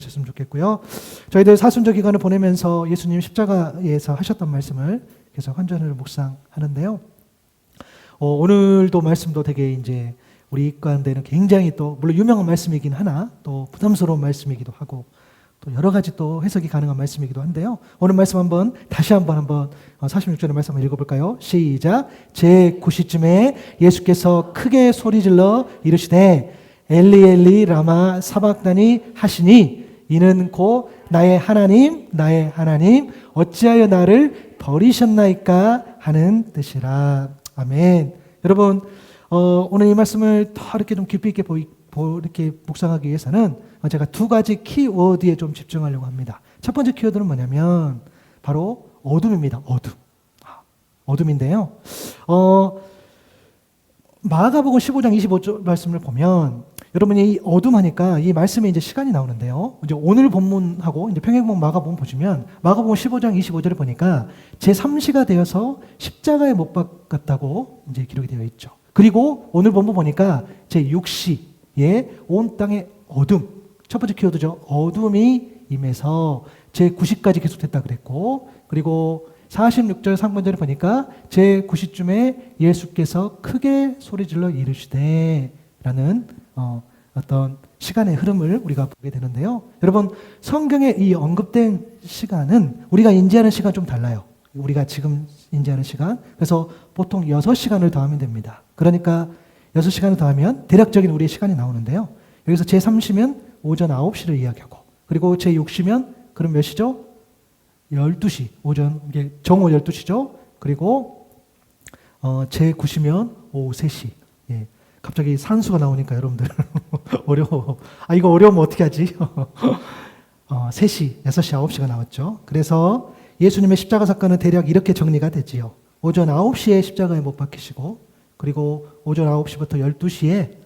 하셨으면 좋겠고요. 저희들 사순절 기간을 보내면서 예수님 십자가에서 하셨던 말씀을 계속 한전을 묵상하는데요. 오늘도 말씀도 되게 이제 우리 가운데는 굉장히 또 물론 유명한 말씀이긴 하나 또 부담스러운 말씀이기도 하고 또 여러 가지 또 해석이 가능한 말씀이기도 한데요. 오늘 말씀 다시 한번 46절의 말씀 한번 읽어볼까요? 시작. 제9시쯤에 예수께서 크게 소리질러 이르시되 엘리 엘리 라마 사박다니 하시니 이는 곧 나의 하나님 어찌하여 나를 버리셨나이까 하는 뜻이라. 아멘. 여러분 오늘 이 말씀을 더 이렇게 좀 깊이 있게 이렇게 묵상하기 위해서는 제가 두 가지 키워드에 좀 집중하려고 합니다. 첫 번째 키워드는 뭐냐면 바로 어둠입니다. 어둠인데요. 마가복음 15장 25절 말씀을 보면 여러분이 어둠하니까 이 말씀에 이제 시간이 나오는데요. 이제 오늘 본문하고 이제 평행본 마가복음 보시면 마가복음 15장 25절을 보니까 제3시가 되어서 십자가에 못 박았다고 이제 기록이 되어 있죠. 그리고 오늘 본문 보니까 제6시에 온 땅에 어둠. 첫 번째 키워드죠. 어둠이 임해서 제9시까지 계속됐다 그랬고 그리고 46절 상반절을 보니까 제9시쯤에 예수께서 크게 소리질러 이르시되 라는 어떤 시간의 흐름을 우리가 보게 되는데요. 여러분 성경에 이 언급된 시간은 우리가 인지하는 시간 좀 달라요. 우리가 지금 인지하는 시간. 그래서 보통 6시간을 더하면 됩니다. 그러니까 6시간을 더하면 대략적인 우리의 시간이 나오는데요. 여기서 제3시면 오전 9시를 이야기하고 그리고 제6시면 그럼 몇 시죠? 12시, 오전, 이게 정오 12시죠? 그리고 제9시면 오후 3시. 예. 갑자기 산수가 나오니까 여러분들 어려워. 이거 어려우면 어떻게 하지? 3시, 6시, 9시가 나왔죠. 그래서 예수님의 십자가 사건은 대략 이렇게 정리가 되지요. 오전 9시에 십자가에 못 박히시고 그리고 오전 9시부터 12시에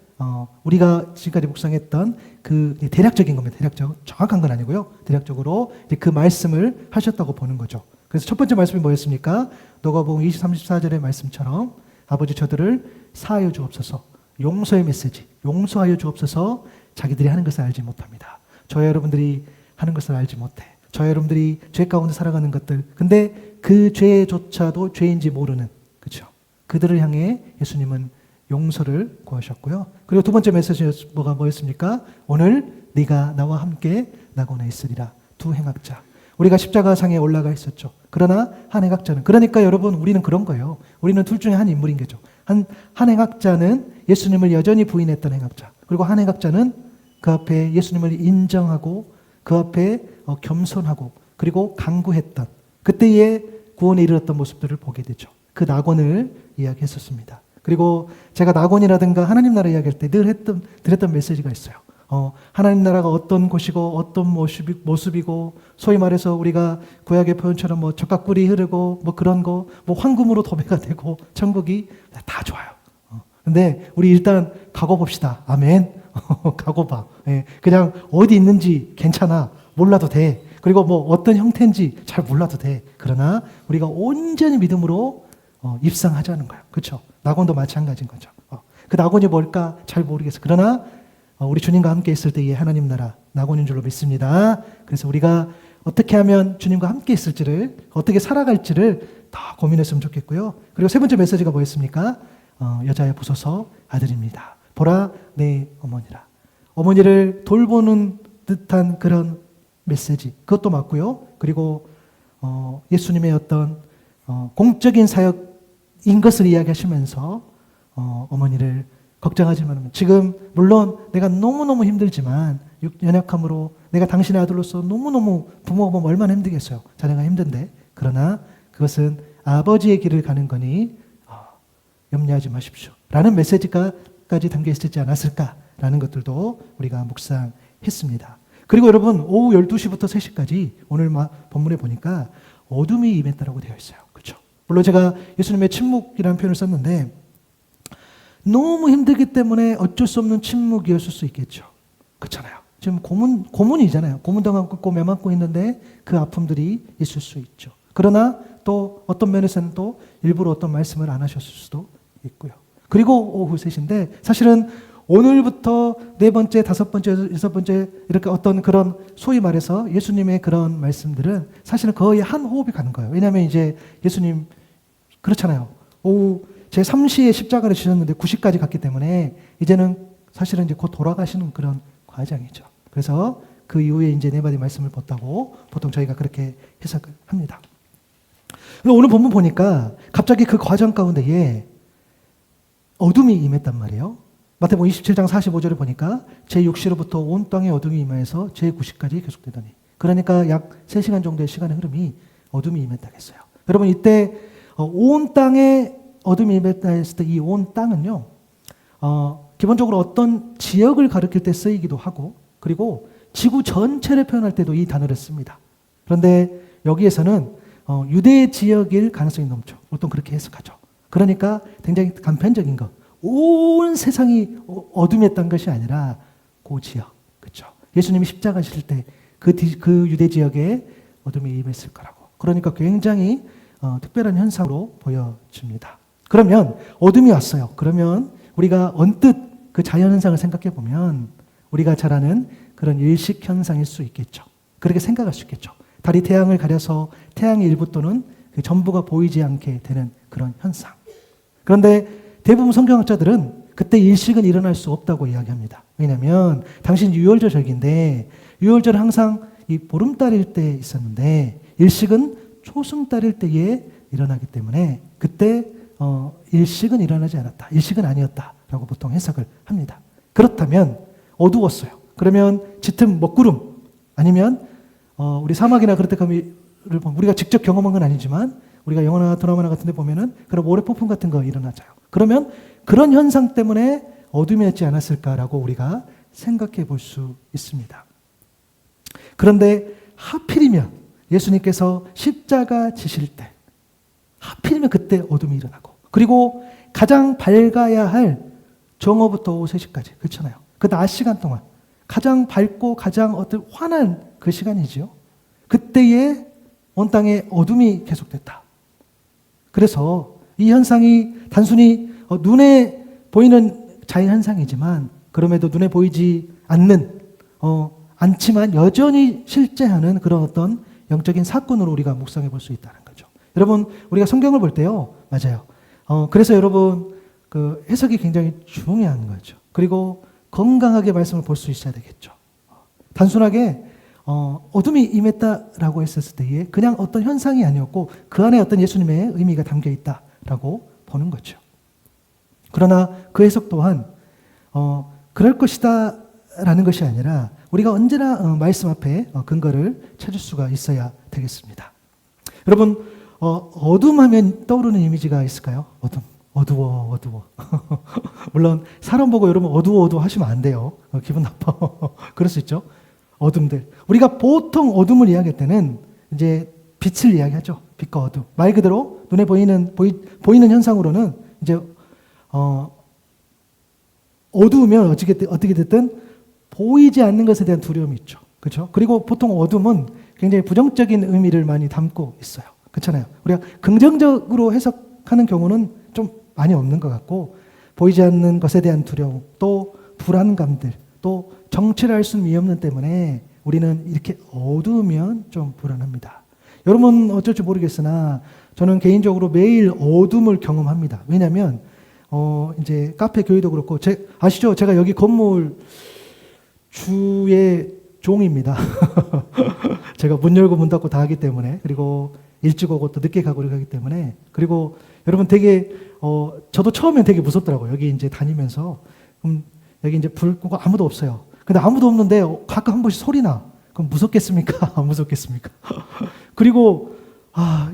우리가 지금까지 묵상했던 그 대략적인 겁니다. 정확한 건 아니고요. 대략적으로 그 말씀을 하셨다고 보는 거죠. 그래서 첫 번째 말씀이 뭐였습니까? 누가복음 23, 24절의 말씀처럼 아버지 저들을 사하여 주옵소서. 용서의 메시지. 용서하여 주옵소서. 자기들이 하는 것을 알지 못합니다. 저와 여러분들이 하는 것을 알지 못해. 저와 여러분들이 죄 가운데 살아가는 것들. 근데 그 죄조차도 죄인지 모르는, 그렇죠? 그들을 향해 예수님은 용서를 구하셨고요. 그리고 두 번째 메시지 뭐였습니까? 오늘 네가 나와 함께 나고나 있으리라. 두 행악자. 우리가 십자가상에 올라가 있었죠. 그러나 한 행악자는 그러니까 여러분 우리는 그런 거예요. 우리는 둘 중에 한 인물인 거죠. 한 행악자는 예수님을 여전히 부인했던 행악자. 그리고 한 행악자는 그 앞에 예수님을 인정하고 그 앞에 겸손하고 그리고 강구했던 그때의 구원에 이르렀던 모습들을 보게 되죠. 그 낙원을 이야기했었습니다. 그리고 제가 낙원이라든가 하나님 나라 이야기할 때 늘 드렸던 메시지가 있어요. 하나님 나라가 어떤 곳이고 어떤 모습이고 소위 말해서 우리가 구약의 표현처럼 뭐 젖가꿀이 흐르고 뭐 그런 거 뭐 황금으로 도배가 되고 천국이 다 좋아요. 근데 우리 일단 가고 봅시다. 아멘. 가고 봐. 예, 그냥 어디 있는지 괜찮아. 몰라도 돼. 그리고 뭐 어떤 형태인지 잘 몰라도 돼. 그러나 우리가 온전히 믿음으로 입상하자는 거예요. 그렇죠? 낙원도 마찬가지인 거죠. 그 낙원이 뭘까 잘 모르겠어요. 그러나 우리 주님과 함께 있을 때의 하나님 나라 낙원인 줄로 믿습니다. 그래서 우리가 어떻게 하면 주님과 함께 있을지를 어떻게 살아갈지를 더 고민했으면 좋겠고요. 그리고 세 번째 메시지가 뭐였습니까? 여자의 보소서 아들입니다. 보라 내 어머니라. 어머니를 돌보는 듯한 그런 메시지 그것도 맞고요. 그리고 예수님의 어떤 공적인 사역인 것을 이야기하시면서 어머니를 걱정하지만 지금 물론 내가 너무너무 힘들지만 연약함으로 내가 당신의 아들로서 너무너무 부모가 보면 얼마나 힘들겠어요. 자녀가 힘든데 그러나 그것은 아버지의 길을 가는 거니 염려하지 마십시오. 라는 메시지까지 담겨 있지 않았을까라는 것들도 우리가 묵상했습니다. 그리고 여러분 오후 12시부터 3시까지 오늘 본문에 보니까 어둠이 임했다라고 되어 있어요. 그렇죠? 물론 제가 예수님의 침묵이라는 표현을 썼는데 너무 힘들기 때문에 어쩔 수 없는 침묵이었을 수 있겠죠. 그렇잖아요. 지금 고문이잖아요. 고문당하고 있고 매맞고 있는데 그 아픔들이 있을 수 있죠. 그러나 또 어떤 면에서는 또 일부러 어떤 말씀을 안 하셨을 수도 있고요. 그리고 오후 3시인데 사실은 오늘부터 네 번째, 다섯 번째, 여섯 번째 이렇게 어떤 그런 소위 말해서 예수님의 그런 말씀들은 사실은 거의 한 호흡이 가는 거예요. 왜냐하면 이제 예수님 그렇잖아요. 오후 제 3시에 십자가를 지셨는데 9시까지 갔기 때문에 이제는 사실은 이제 곧 돌아가시는 그런 과정이죠. 그래서 그 이후에 이제 네 마디 말씀을 봤다고 보통 저희가 그렇게 해석을 합니다. 오늘 본문 보니까 갑자기 그 과정 가운데에 어둠이 임했단 말이에요. 마태복음 27장 45절을 보니까 제6시로부터 온 땅에 어둠이 임하여서 제9시까지 계속되더니, 그러니까 약 3시간 정도의 시간의 흐름이 어둠이 임했다 했어요. 여러분 이때 온 땅에 어둠이 임했다 했을 때 이 온 땅은요, 기본적으로 어떤 지역을 가리킬 때 쓰이기도 하고, 그리고 지구 전체를 표현할 때도 이 단어를 씁니다. 그런데 여기에서는 유대 지역일 가능성이 높죠. 보통 그렇게 해석하죠. 그러니까 굉장히 간편적인 것. 온 세상이 어둠이었던 것이 아니라 그 지역. 그렇죠. 예수님이 십자가 지실 때 그 유대 지역에 어둠이 임했을 거라고. 그러니까 굉장히 특별한 현상으로 보여집니다. 그러면 어둠이 왔어요. 그러면 우리가 언뜻 그 자연 현상을 생각해 보면 우리가 잘 아는 그런 일식 현상일 수 있겠죠. 그렇게 생각할 수 있겠죠. 달이 태양을 가려서 태양의 일부 또는 그 전부가 보이지 않게 되는 그런 현상. 그런데 대부분 성경학자들은 그때 일식은 일어날 수 없다고 이야기합니다. 왜냐하면 당신 유월절 절기인데 유월절은 항상 이 보름달일 때 있었는데 일식은 초승달일 때에 일어나기 때문에 그때 일식은 일어나지 않았다. 일식은 아니었다라고 보통 해석을 합니다. 그렇다면 어두웠어요. 그러면 짙은 먹구름 아니면 우리 사막이나 그럴 때 우리가 직접 경험한 건 아니지만 우리가 영화나 드라마나 같은 데 보면은 그런 모래폭풍 같은 거 일어나잖아요. 그러면 그런 현상 때문에 어둠이었지 않았을까라고 우리가 생각해 볼 수 있습니다. 그런데 하필이면 예수님께서 십자가 지실 때 하필이면 그때 어둠이 일어나고, 그리고 가장 밝아야 할 정오부터 오후 3시까지 그렇잖아요. 그 낮 시간 동안 가장 밝고 가장 어떤 환한 그 시간이지요. 그때에 온 땅에 어둠이 계속됐다. 그래서 이 현상이 단순히 눈에 보이는 자연현상이지만 그럼에도 눈에 보이지 않지만 여전히 실제하는 그런 어떤 영적인 사건으로 우리가 묵상해 볼 수 있다는 거죠. 여러분 우리가 성경을 볼 때요. 맞아요. 그래서 여러분 그 해석이 굉장히 중요한 거죠. 그리고 건강하게 말씀을 볼 수 있어야 되겠죠. 단순하게 어둠이 임했다라고 했었을 때에 그냥 어떤 현상이 아니었고 그 안에 어떤 예수님의 의미가 담겨 있다라고 보는 거죠. 그러나 그 해석 또한 그럴 것이다 라는 것이 아니라 우리가 언제나 말씀 앞에 근거를 찾을 수가 있어야 되겠습니다. 여러분 어둠하면 떠오르는 이미지가 있을까요? 어두워. 물론 사람 보고 여러분 어두워 하시면 안 돼요. 기분 나빠. 그럴 수 있죠. 어둠들. 우리가 보통 어둠을 이야기할 때는 이제 빛을 이야기하죠. 빛과 어둠. 말 그대로 눈에 보이는 현상으로는 이제 어두우면 어떻게 됐든 보이지 않는 것에 대한 두려움이 있죠. 그렇죠? 그리고 보통 어둠은 굉장히 부정적인 의미를 많이 담고 있어요. 그렇잖아요. 우리가 긍정적으로 해석하는 경우는 좀 많이 없는 것 같고, 보이지 않는 것에 대한 두려움, 또 불안감들, 또 정체를 알 수는 없는 때문에 우리는 이렇게 어두우면 좀 불안합니다. 여러분 어쩔지 모르겠으나 저는 개인적으로 매일 어둠을 경험합니다. 왜냐하면 이제 카페 교회도 그렇고 아시죠? 제가 여기 건물 주의 종입니다. 제가 문 열고 문 닫고 다 하기 때문에, 그리고 일찍 오고 또 늦게 가고 이렇게 하기 때문에, 그리고 여러분 되게 저도 처음엔 되게 무섭더라고요. 여기 이제 다니면서 여기 이제 불 끄고 아무도 없어요. 근데 아무도 없는데 가끔 한 번씩 소리 나. 그럼 무섭겠습니까? 안 무섭겠습니까? 그리고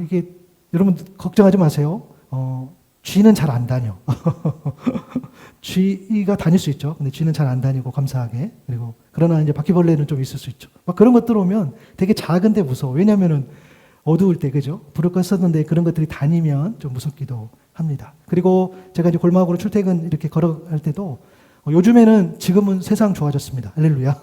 이게 여러분 걱정하지 마세요. 쥐는 잘 안 다녀. 쥐가 다닐 수 있죠. 근데 쥐는 잘 안 다니고 감사하게. 그리고 그러나 이제 바퀴벌레는 좀 있을 수 있죠. 막 그런 것들 오면 되게 작은데 무서워. 왜냐하면은 어두울 때 그죠? 불을 껐었는데 그런 것들이 다니면 좀 무섭기도 합니다. 그리고 제가 이제 골목으로 출퇴근 이렇게 걸어갈 때도 요즘에는 지금은 세상 좋아졌습니다. 할렐루야.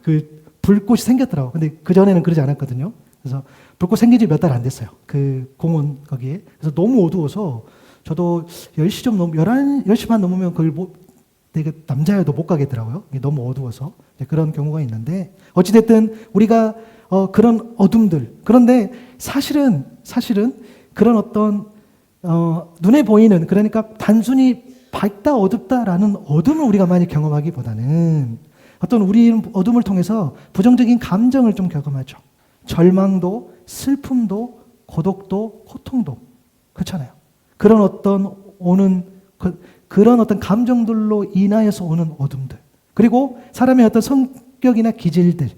그 불꽃이 생겼더라고. 근데 그 전에는 그러지 않았거든요. 그래서 불꽃 생긴 지 몇 달 안 됐어요. 그 공원 거기에. 그래서 너무 어두워서 저도 10시 좀 10시 반 넘으면 그걸 되게 남자여도 못 가겠더라고요. 이게 너무 어두워서. 그런 경우가 있는데 어찌됐든 우리가 그런 어둠들, 그런데 사실은 그런 어떤 눈에 보이는, 그러니까 단순히 밝다 어둡다라는 어둠을 우리가 많이 경험하기보다는 어떤 우리 어둠을 통해서 부정적인 감정을 좀 경험하죠. 절망도, 슬픔도, 고독도, 고통도. 그렇잖아요. 그런 어떤 오는 그런 어떤 감정들로 인하여서 오는 어둠들. 그리고 사람의 어떤 성격이나 기질들.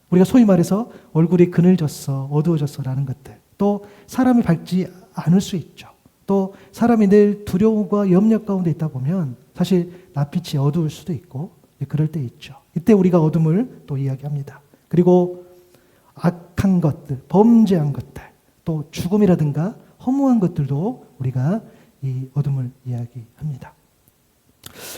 우리가 소위 말해서 얼굴이 그늘졌어, 어두워졌어라는 것들. 또 사람이 밝지 않을 수 있죠. 또 사람이 늘 두려움과 염려 가운데 있다 보면 사실 낯빛이 어두울 수도 있고 그럴 때 있죠. 이때 우리가 어둠을 또 이야기합니다. 그리고 악한 것들, 범죄한 것들, 또 죽음이라든가 허무한 것들도 우리가 이 어둠을 이야기합니다.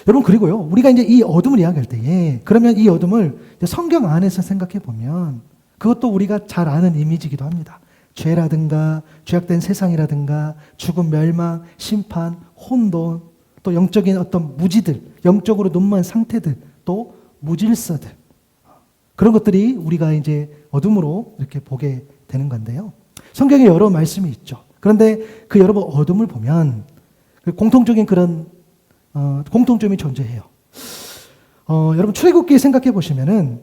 여러분, 그리고요, 우리가 이제 이 어둠을 이야기할 때에, 그러면 이 어둠을 성경 안에서 생각해 보면 그것도 우리가 잘 아는 이미지이기도 합니다. 죄라든가 죄악된 세상이라든가 죽음, 멸망, 심판, 혼돈, 또 영적인 어떤 무지들, 영적으로 눈먼 상태들, 또 무질서들, 그런 것들이 우리가 이제 어둠으로 이렇게 보게 되는 건데요. 성경에 여러 말씀이 있죠. 그런데 그 여러 어둠을 보면 공통적인 그런 공통점이 존재해요. 여러분, 출애굽기 생각해 보시면은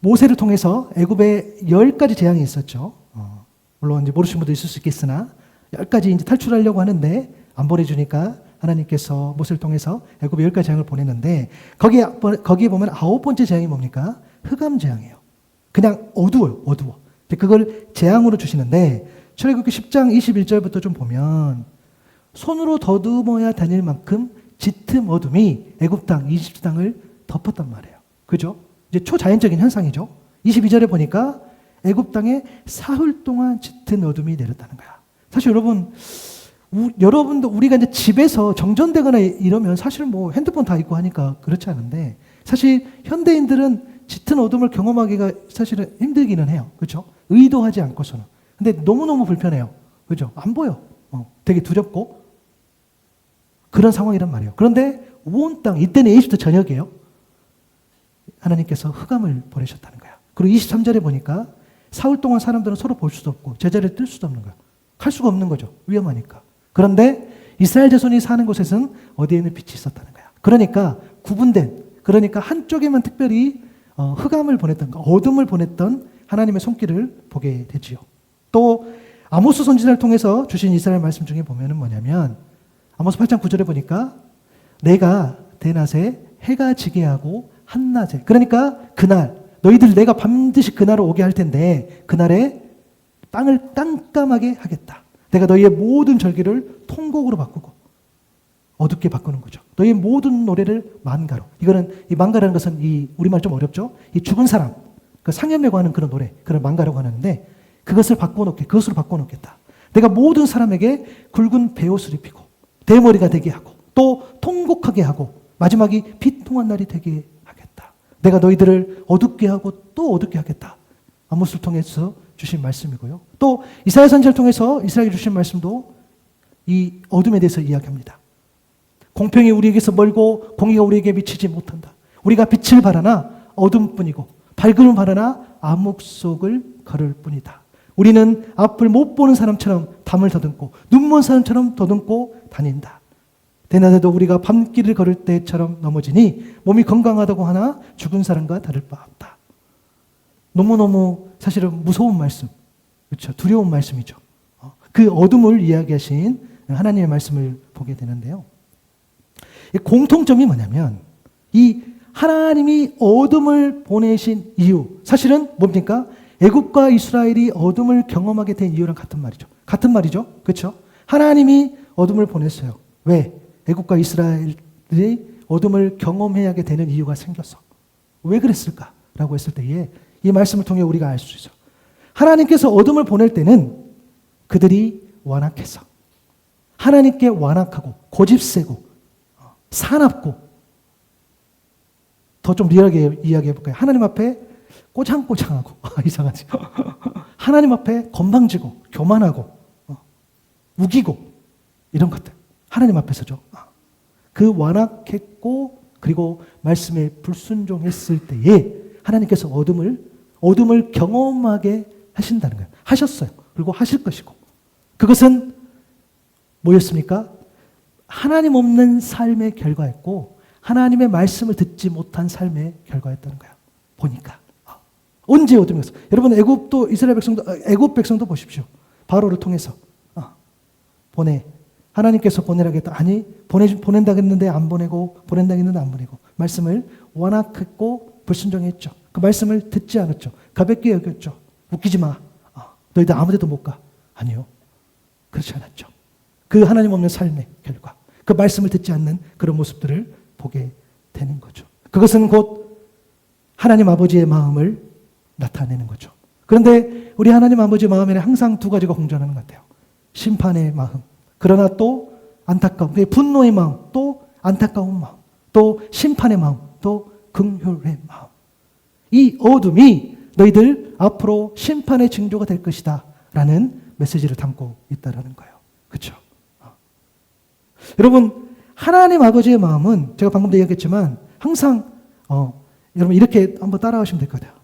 모세를 통해서 애굽에 10가지 재앙이 있었죠. 물론 이제 모르시는 분도 있을 수 있겠으나 10가지 이제 탈출하려고 하는데 안 보내주니까 하나님께서 모세를 통해서 애굽에 10가지 재앙을 보냈는데 거기에 보면 9번째 재앙이 뭡니까? 흑암 재앙이에요. 그냥 어두워요. 어두워. 그걸 재앙으로 주시는데 출애굽기 10장 21절부터 좀 보면 손으로 더듬어야 다닐 만큼 짙은 어둠이 애굽 땅, 이집트 땅을 덮었단 말이에요. 그죠? 이제 초자연적인 현상이죠. 22절에 보니까 애굽 땅에 사흘 동안 짙은 어둠이 내렸다는 거야. 사실 여러분도 우리가 이제 집에서 정전되거나 이러면 사실 뭐 핸드폰 다 있고 하니까 그렇지 않은데 사실 현대인들은 짙은 어둠을 경험하기가 사실은 힘들기는 해요. 그렇죠? 의도하지 않고서는. 근데 너무너무 불편해요. 그죠? 안 보여. 되게 두렵고 그런 상황이란 말이에요. 그런데 온 땅, 이때는 이집트 전역이에요. 하나님께서 흑암을 보내셨다는 거야. 그리고 23절에 보니까 사흘 동안 사람들은 서로 볼 수도 없고 제자리를 뜰 수도 없는 거야. 갈 수가 없는 거죠. 위험하니까. 그런데 이스라엘 자손이 사는 곳에서는 어디에는 빛이 있었다는 거야. 그러니까 구분된, 그러니까 한쪽에만 특별히 흑암을 보냈던, 어둠을 보냈던 하나님의 손길을 보게 되지요. 또 아모스 선지자를 통해서 주신 이스라엘 말씀 중에 보면은 뭐냐면 아모스 8장 9절에 보니까 내가 대낮에 해가 지게 하고 한낮에, 그러니까 그날 너희들 내가 반드시 그날을 오게 할 텐데 그날에 땅을 깜깜하게 하겠다. 내가 너희의 모든 절기를 통곡으로 바꾸고 어둡게 바꾸는 거죠. 너희의 모든 노래를 만가로. 이거는 이 만가라는 것은 이 우리말 좀 어렵죠. 이 죽은 사람, 그 상념례고 하는 그런 노래, 그런 만가라고 하는데 그것으로 바꿔놓겠다. 내가 모든 사람에게 굵은 베옷을 입히고 대머리가 되게 하고 또 통곡하게 하고 마지막이 비통한 날이 되게 하겠다. 내가 너희들을 어둡게 하고 또 어둡게 하겠다. 아모스를 통해서 주신 말씀이고요. 또 이사야 선지자를 통해서 이스라엘에게 주신 말씀도 이 어둠에 대해서 이야기합니다. 공평이 우리에게서 멀고 공의가 우리에게 미치지 못한다. 우리가 빛을 바라나 어둠뿐이고 밝음을 바라나 암흑 속을 걸을 뿐이다. 우리는 앞을 못 보는 사람처럼 담을 더듬고 눈먼 사람처럼 더듬고 다닌다. 대낮에도 우리가 밤길을 걸을 때처럼 넘어지니 몸이 건강하다고 하나 죽은 사람과 다를 바 없다. 너무너무 사실은 무서운 말씀, 그렇죠? 두려운 말씀이죠. 그 어둠을 이야기하신 하나님의 말씀을 보게 되는데요. 공통점이 뭐냐면 이 하나님이 어둠을 보내신 이유, 사실은 뭡니까? 애굽과 이스라엘이 어둠을 경험하게 된 이유랑 같은 말이죠. 그렇죠? 하나님이 어둠을 보냈어요. 왜? 애굽과 이스라엘이 어둠을 경험하게 되는 이유가 생겼어. 왜 그랬을까라고 했을 때에 이 말씀을 통해 우리가 알 수 있어. 하나님께서 어둠을 보낼 때는 그들이 완악해서 하나님께 완악하고 고집세고 사납고 더 좀 리얼하게 이야기해 볼까요? 하나님 앞에 꼬장꼬장하고 이상하지. 하나님 앞에 건방지고 교만하고 우기고 이런 것들 하나님 앞에서죠. 그 완악했고 그리고 말씀에 불순종했을 때에 하나님께서 어둠을 경험하게 하신다는 거예요. 하셨어요. 그리고 하실 것이고 그것은 뭐였습니까? 하나님 없는 삶의 결과였고 하나님의 말씀을 듣지 못한 삶의 결과였다는 거예요. 보니까 언제 어둠이었어? 여러분 애굽 백성도 보십시오. 바로를 통해서 하나님께서 보내라겠다. 아니 보낸다 했는데 안 보내고 보낸다 했는데 안 보내고 말씀을 완악했고 불순종했죠. 그 말씀을 듣지 않았죠. 가볍게 여겼죠. 웃기지 마. 너희들 아무 데도 못 가. 아니요. 그렇지 않았죠. 그 하나님 없는 삶의 결과. 그 말씀을 듣지 않는 그런 모습들을 보게 되는 거죠. 그것은 곧 하나님 아버지의 마음을 나타내는 거죠. 그런데 우리 하나님 아버지의 마음에는 항상 두 가지가 공존하는 것 같아요. 심판의 마음. 그러나 또 안타까움. 분노의 마음. 또 안타까운 마음. 또 심판의 마음. 또 긍휼의 마음. 이 어둠이 너희들 앞으로 심판의 징조가 될 것이다 라는 메시지를 담고 있다는 거예요. 그렇죠? 여러분 하나님 아버지의 마음은 제가 방금도 얘기했지만 항상 여러분 이렇게 한번 따라하시면 될 것 같아요.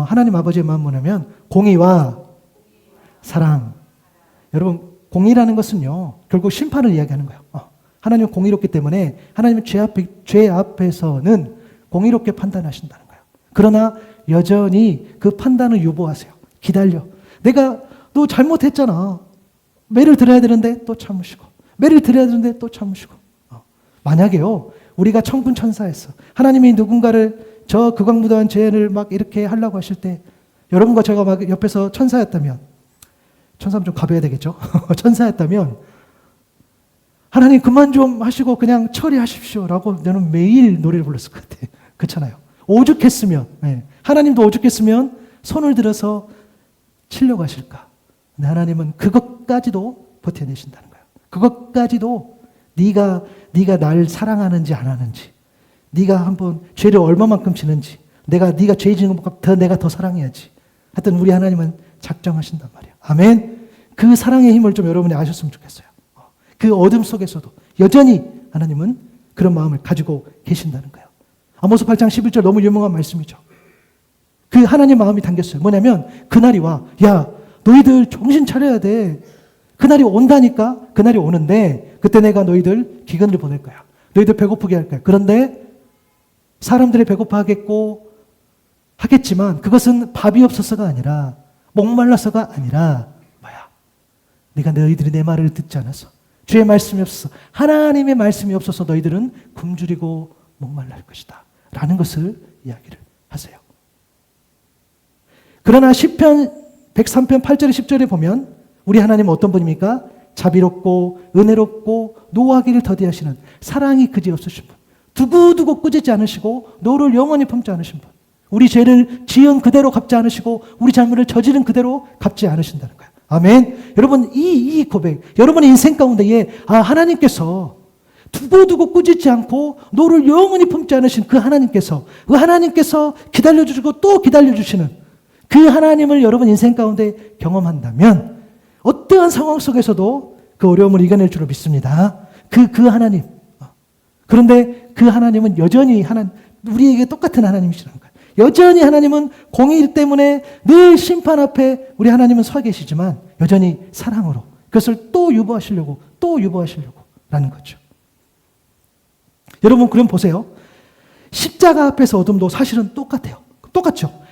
하나님 아버지의 마음은 뭐냐면 공의와 사랑. 여러분 공의라는 것은요 결국 심판을 이야기하는 거예요. 하나님은 공의롭기 때문에 하나님은 죄 앞에서는 공의롭게 판단하신다는 거예요. 그러나 여전히 그 판단을 유보하세요. 기다려. 내가 너 잘못했잖아. 매를 들어야 되는데 또 참으시고 매를 들어야 되는데 또 참으시고 만약에요 우리가 천군천사였어. 하나님이 누군가를 저 극악무도한 죄를 막 이렇게 하려고 하실 때 여러분과 제가 막 옆에서 천사였다면 천사면 좀 가벼워야 되겠죠. 천사였다면 하나님 그만 좀 하시고 그냥 처리하십시오 라고 저는 매일 노래를 불렀을 것 같아요. 그렇잖아요. 오죽했으면 하나님도 오죽했으면 손을 들어서 치려고 하실까. 근데 하나님은 그것까지도 버텨내신다는 거예요. 그것까지도 네가 날 사랑하는지 안 하는지 네가 한번 죄를 얼마만큼 지는지 네가 죄 지는 것보다 내가 더 사랑해야지. 하여튼 우리 하나님은 작정하신단 말이에요. 아멘. 그 사랑의 힘을 좀 여러분이 아셨으면 좋겠어요. 그 어둠 속에서도 여전히 하나님은 그런 마음을 가지고 계신다는 거예요. 아모스 8장 11절 너무 유명한 말씀이죠. 그 하나님 마음이 담겼어요. 뭐냐면 그날이 와. 야 너희들 정신 차려야 돼. 그날이 온다니까. 그날이 오는데 그때 내가 너희들 기근을 보낼 거야. 너희들 배고프게 할 거야. 그런데 사람들이 배고파하겠고 하겠지만 그것은 밥이 없어서가 아니라 목말라서가 아니라 뭐야? 네가 너희들이 내 말을 듣지 않아서 주의 말씀이 없어서 하나님의 말씀이 없어서 너희들은 굶주리고 목말랄 것이다 라는 것을 이야기를 하세요. 그러나 시편 103편 8절에 10절에 보면 우리 하나님은 어떤 분입니까? 자비롭고 은혜롭고 노하기를 더디하시는 사랑이 그지없으신 분. 두고두고 꾸짖지 않으시고 노를 영원히 품지 않으신 분. 우리 죄를 지은 그대로 갚지 않으시고 우리 잘못을 저지른 그대로 갚지 않으신다는 거예요. 아멘. 여러분 이 고백 여러분의 인생 가운데에 하나님께서 두고두고 꾸짖지 않고 노를 영원히 품지 않으신 그 하나님께서 기다려주시고 또 기다려주시는 그 하나님을 여러분 인생 가운데 경험한다면 어떠한 상황 속에서도 그 어려움을 이겨낼 줄을 믿습니다. 그 하나님. 그런데 그 하나님은 여전히 우리에게 똑같은 하나님이시라는 거예요. 여전히 하나님은 공의 때문에 늘 심판 앞에 우리 하나님은 서 계시지만 여전히 사랑으로 그것을 또 유보하시려고 라는 거죠. 여러분 그럼 보세요. 십자가 앞에서 어둠도 사실은 똑같죠.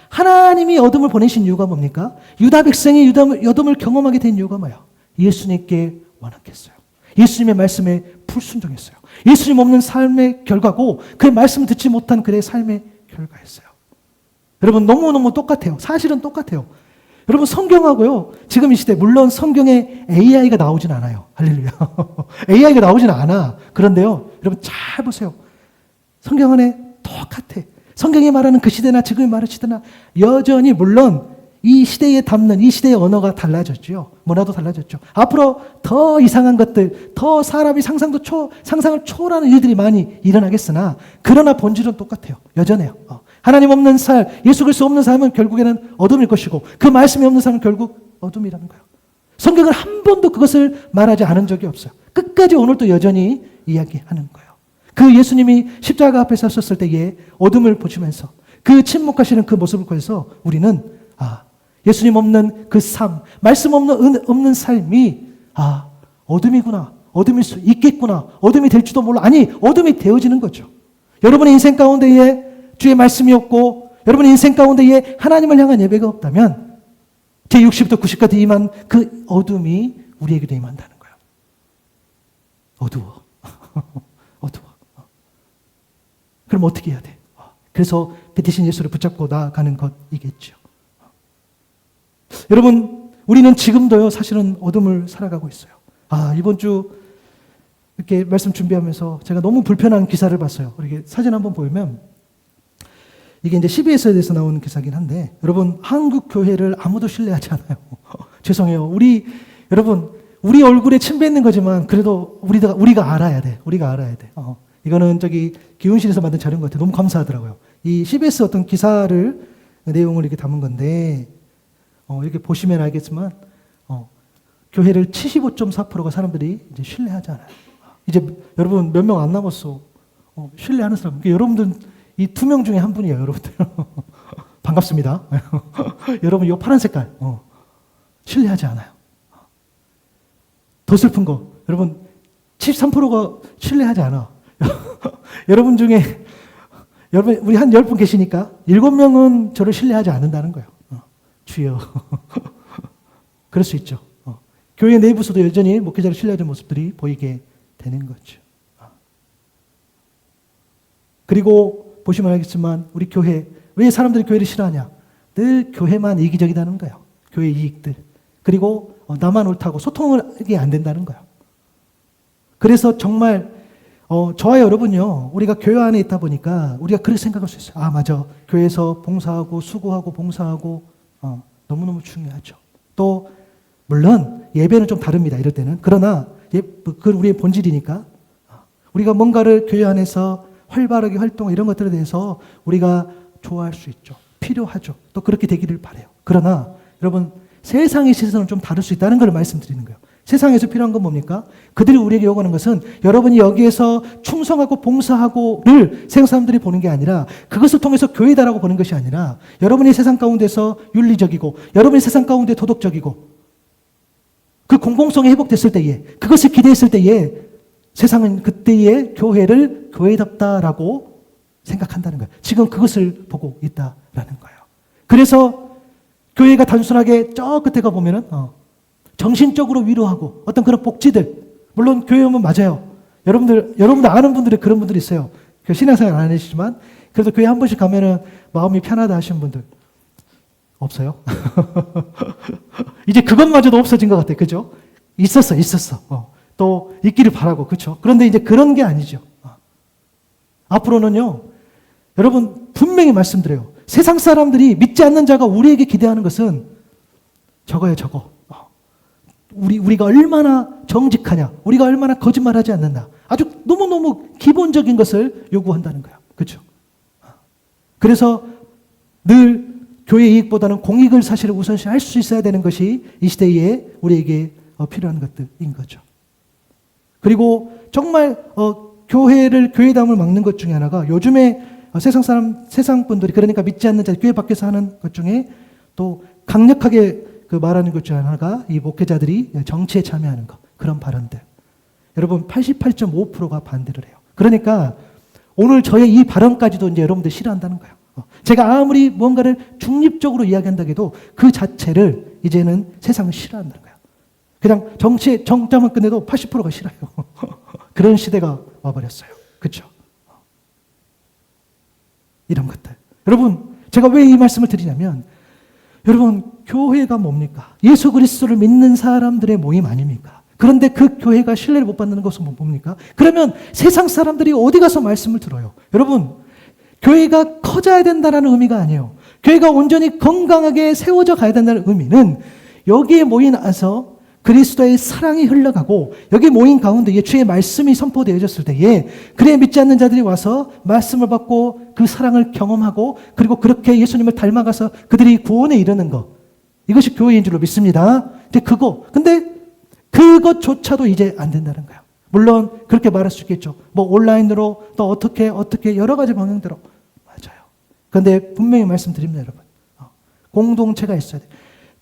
하나님이 어둠을 보내신 이유가 뭡니까? 유다 백성이 어둠을 경험하게 된 이유가 뭐예요? 예수님께 완악했어요. 예수님의 말씀에 불순종했어요. 예수님 없는 삶의 결과고 그의 말씀을 듣지 못한 그의 삶의 결과였어요. 여러분 너무너무 똑같아요. 사실은 똑같아요. 여러분 성경하고요. 지금 이 시대 물론 성경에 AI가 나오진 않아요. 할렐루야. AI가 나오진 않아. 그런데요. 여러분 잘 보세요. 성경 안에 똑같아. 성경이 말하는 그 시대나 지금이 말하는 시대나 여전히 물론 이 시대에 담는 이 시대의 언어가 달라졌죠. 문화도 달라졌죠. 앞으로 더 이상한 것들, 더 사람이 상상을 초월하는 일들이 많이 일어나겠으나 그러나 본질은 똑같아요. 여전해요. 하나님 없는 삶, 예수 그리스도 없는 삶은 결국에는 어둠일 것이고 그 말씀이 없는 삶은 결국 어둠이라는 거예요. 성경은 한 번도 그것을 말하지 않은 적이 없어요. 끝까지 오늘도 여전히 이야기하는 거예요. 그 예수님이 십자가 앞에 섰을 때에 어둠을 보시면서 그 침묵하시는 그 모습을 보면서 우리는 예수님 없는 그 삶, 말씀 없는 삶이 어둠이구나. 어둠일 수 있겠구나. 어둠이 될지도 몰라. 아니, 어둠이 되어지는 거죠. 여러분의 인생 가운데에 주의 말씀이 없고 여러분의 인생 가운데에 하나님을 향한 예배가 없다면 제60부터 90까지 임한 그 어둠이 우리에게도 임한다는 거예요. 어두워. 어두워. 그럼 어떻게 해야 돼? 그래서 대신 예수를 붙잡고 나아가는 것이겠죠. 여러분, 우리는 지금도요, 사실은 어둠을 살아가고 있어요. 이번 주 이렇게 말씀 준비하면서 제가 너무 불편한 기사를 봤어요. 이렇게 사진 한번 보면 이게 이제 CBS에서 나온 기사긴 한데, 여러분, 한국 교회를 아무도 신뢰하지 않아요. 죄송해요. 여러분, 우리 얼굴에 침 뱉는 거지만 그래도 우리가 알아야 돼. 우리가 알아야 돼. 이거는 기훈실에서 만든 자료인 것 같아요. 너무 감사하더라고요. 이 CBS 어떤 기사를 내용을 이렇게 담은 건데, 이렇게 보시면 알겠지만 교회를 75.4%가 사람들이 이제 신뢰하지 않아요. 이제 여러분 몇 명 안 남았어. 신뢰하는 사람. 여러분들 이 2명 중에 한 분이에요, 여러분들. 반갑습니다. 여러분 이 파란 색깔 신뢰하지 않아요. 더 슬픈 거, 여러분 73%가 신뢰하지 않아. 여러분 중에 우리 한 10분 계시니까 7명은 저를 신뢰하지 않는다는 거예요. 주여. 그럴 수 있죠. 교회 내부에서도 여전히 목회자를 신뢰하는 모습들이 보이게 되는 거죠. 그리고 보시면 알겠지만 우리 교회, 왜 사람들이 교회를 싫어하냐? 늘 교회만 이기적이다는 거예요. 교회 이익들. 그리고 나만 옳다고 소통이 안 된다는 거예요. 그래서 정말 저와 여러분요, 우리가 교회 안에 있다 보니까 우리가 그렇게 생각할 수 있어요. 맞아. 교회에서 봉사하고 수고하고 봉사하고 너무너무 중요하죠. 또 물론 예배는 좀 다릅니다. 이럴 때는. 그러나 그건 우리의 본질이니까 우리가 뭔가를 교회 안에서 활발하게 활동하고 이런 것들에 대해서 우리가 좋아할 수 있죠. 필요하죠. 또 그렇게 되기를 바라요. 그러나 여러분, 세상의 시선은 좀 다를 수 있다는 걸 말씀드리는 거예요. 세상에서 필요한 건 뭡니까? 그들이 우리에게 요구하는 것은 여러분이 여기에서 충성하고 봉사하고를 세상 사람들이 보는 게 아니라, 그것을 통해서 교회다라고 보는 것이 아니라, 여러분이 세상 가운데서 윤리적이고 여러분이 세상 가운데 도덕적이고 그 공공성이 회복됐을 때에, 그것을 기대했을 때에 세상은 그때의 교회를 교회답다라고 생각한다는 거예요. 지금 그것을 보고 있다라는 거예요. 그래서 교회가 단순하게 저 끝에 가보면은 정신적으로 위로하고 어떤 그런 복지들, 물론 교회 오면 맞아요. 여러분들 아는 분들이 그런 분들이 있어요. 신앙생활 안 하시지만 그래도 교회 한 번씩 가면은 마음이 편하다 하시는 분들 없어요? 이제 그것마저도 없어진 것 같아요. 그죠? 있었어. 또 있기를 바라고. 그렇죠? 그런데 이제 그런 게 아니죠. 앞으로는요, 여러분 분명히 말씀드려요. 세상 사람들이 믿지 않는 자가 우리에게 기대하는 것은 저거예요, 저거. 우리가 얼마나 정직하냐, 우리가 얼마나 거짓말하지 않는다. 아주 너무너무 기본적인 것을 요구한다는 거예요. 그렇죠? 그래서 늘 교회 이익보다는 공익을 사실 우선시할 수 있어야 되는 것이 이 시대에 우리에게 필요한 것들인 거죠. 그리고 정말 교회담을 막는 것 중에 하나가, 요즘에 세상 분들이, 그러니까 믿지 않는 자, 교회 밖에서 하는 것 중에 또 강력하게 말하는 것 중에 하나가 이 목회자들이 정치에 참여하는 것, 그런 발언들. 여러분 88.5%가 반대를 해요. 그러니까 오늘 저의 이 발언까지도 이제 여러분들 싫어한다는 거예요. 제가 아무리 뭔가를 중립적으로 이야기한다 해도 그 자체를 이제는 세상은 싫어한다는 거예요. 그냥 정치의 정점을 끝내도 80%가 싫어요. 그런 시대가 와버렸어요. 그렇죠? 이런 것들. 여러분, 제가 왜 이 말씀을 드리냐면, 여러분, 교회가 뭡니까? 예수 그리스도를 믿는 사람들의 모임 아닙니까? 그런데 그 교회가 신뢰를 못 받는 것은 뭡니까? 그러면 세상 사람들이 어디 가서 말씀을 들어요? 여러분, 교회가 커져야 된다는 의미가 아니에요. 교회가 온전히 건강하게 세워져 가야 된다는 의미는, 여기에 모이나서 그리스도의 사랑이 흘러가고 여기 모인 가운데에 주의 말씀이 선포되어졌을 때에, 그래 믿지 않는 자들이 와서 말씀을 받고 그 사랑을 경험하고, 그리고 그렇게 예수님을 닮아가서 그들이 구원에 이르는 것, 이것이 교회인 줄로 믿습니다. 근데 그것조차도 이제 안 된다는 거예요. 물론 그렇게 말할 수 있겠죠. 뭐 온라인으로 또 어떻게 여러 가지 방향대로. 맞아요. 그런데 분명히 말씀드립니다, 여러분. 공동체가 있어야 돼요.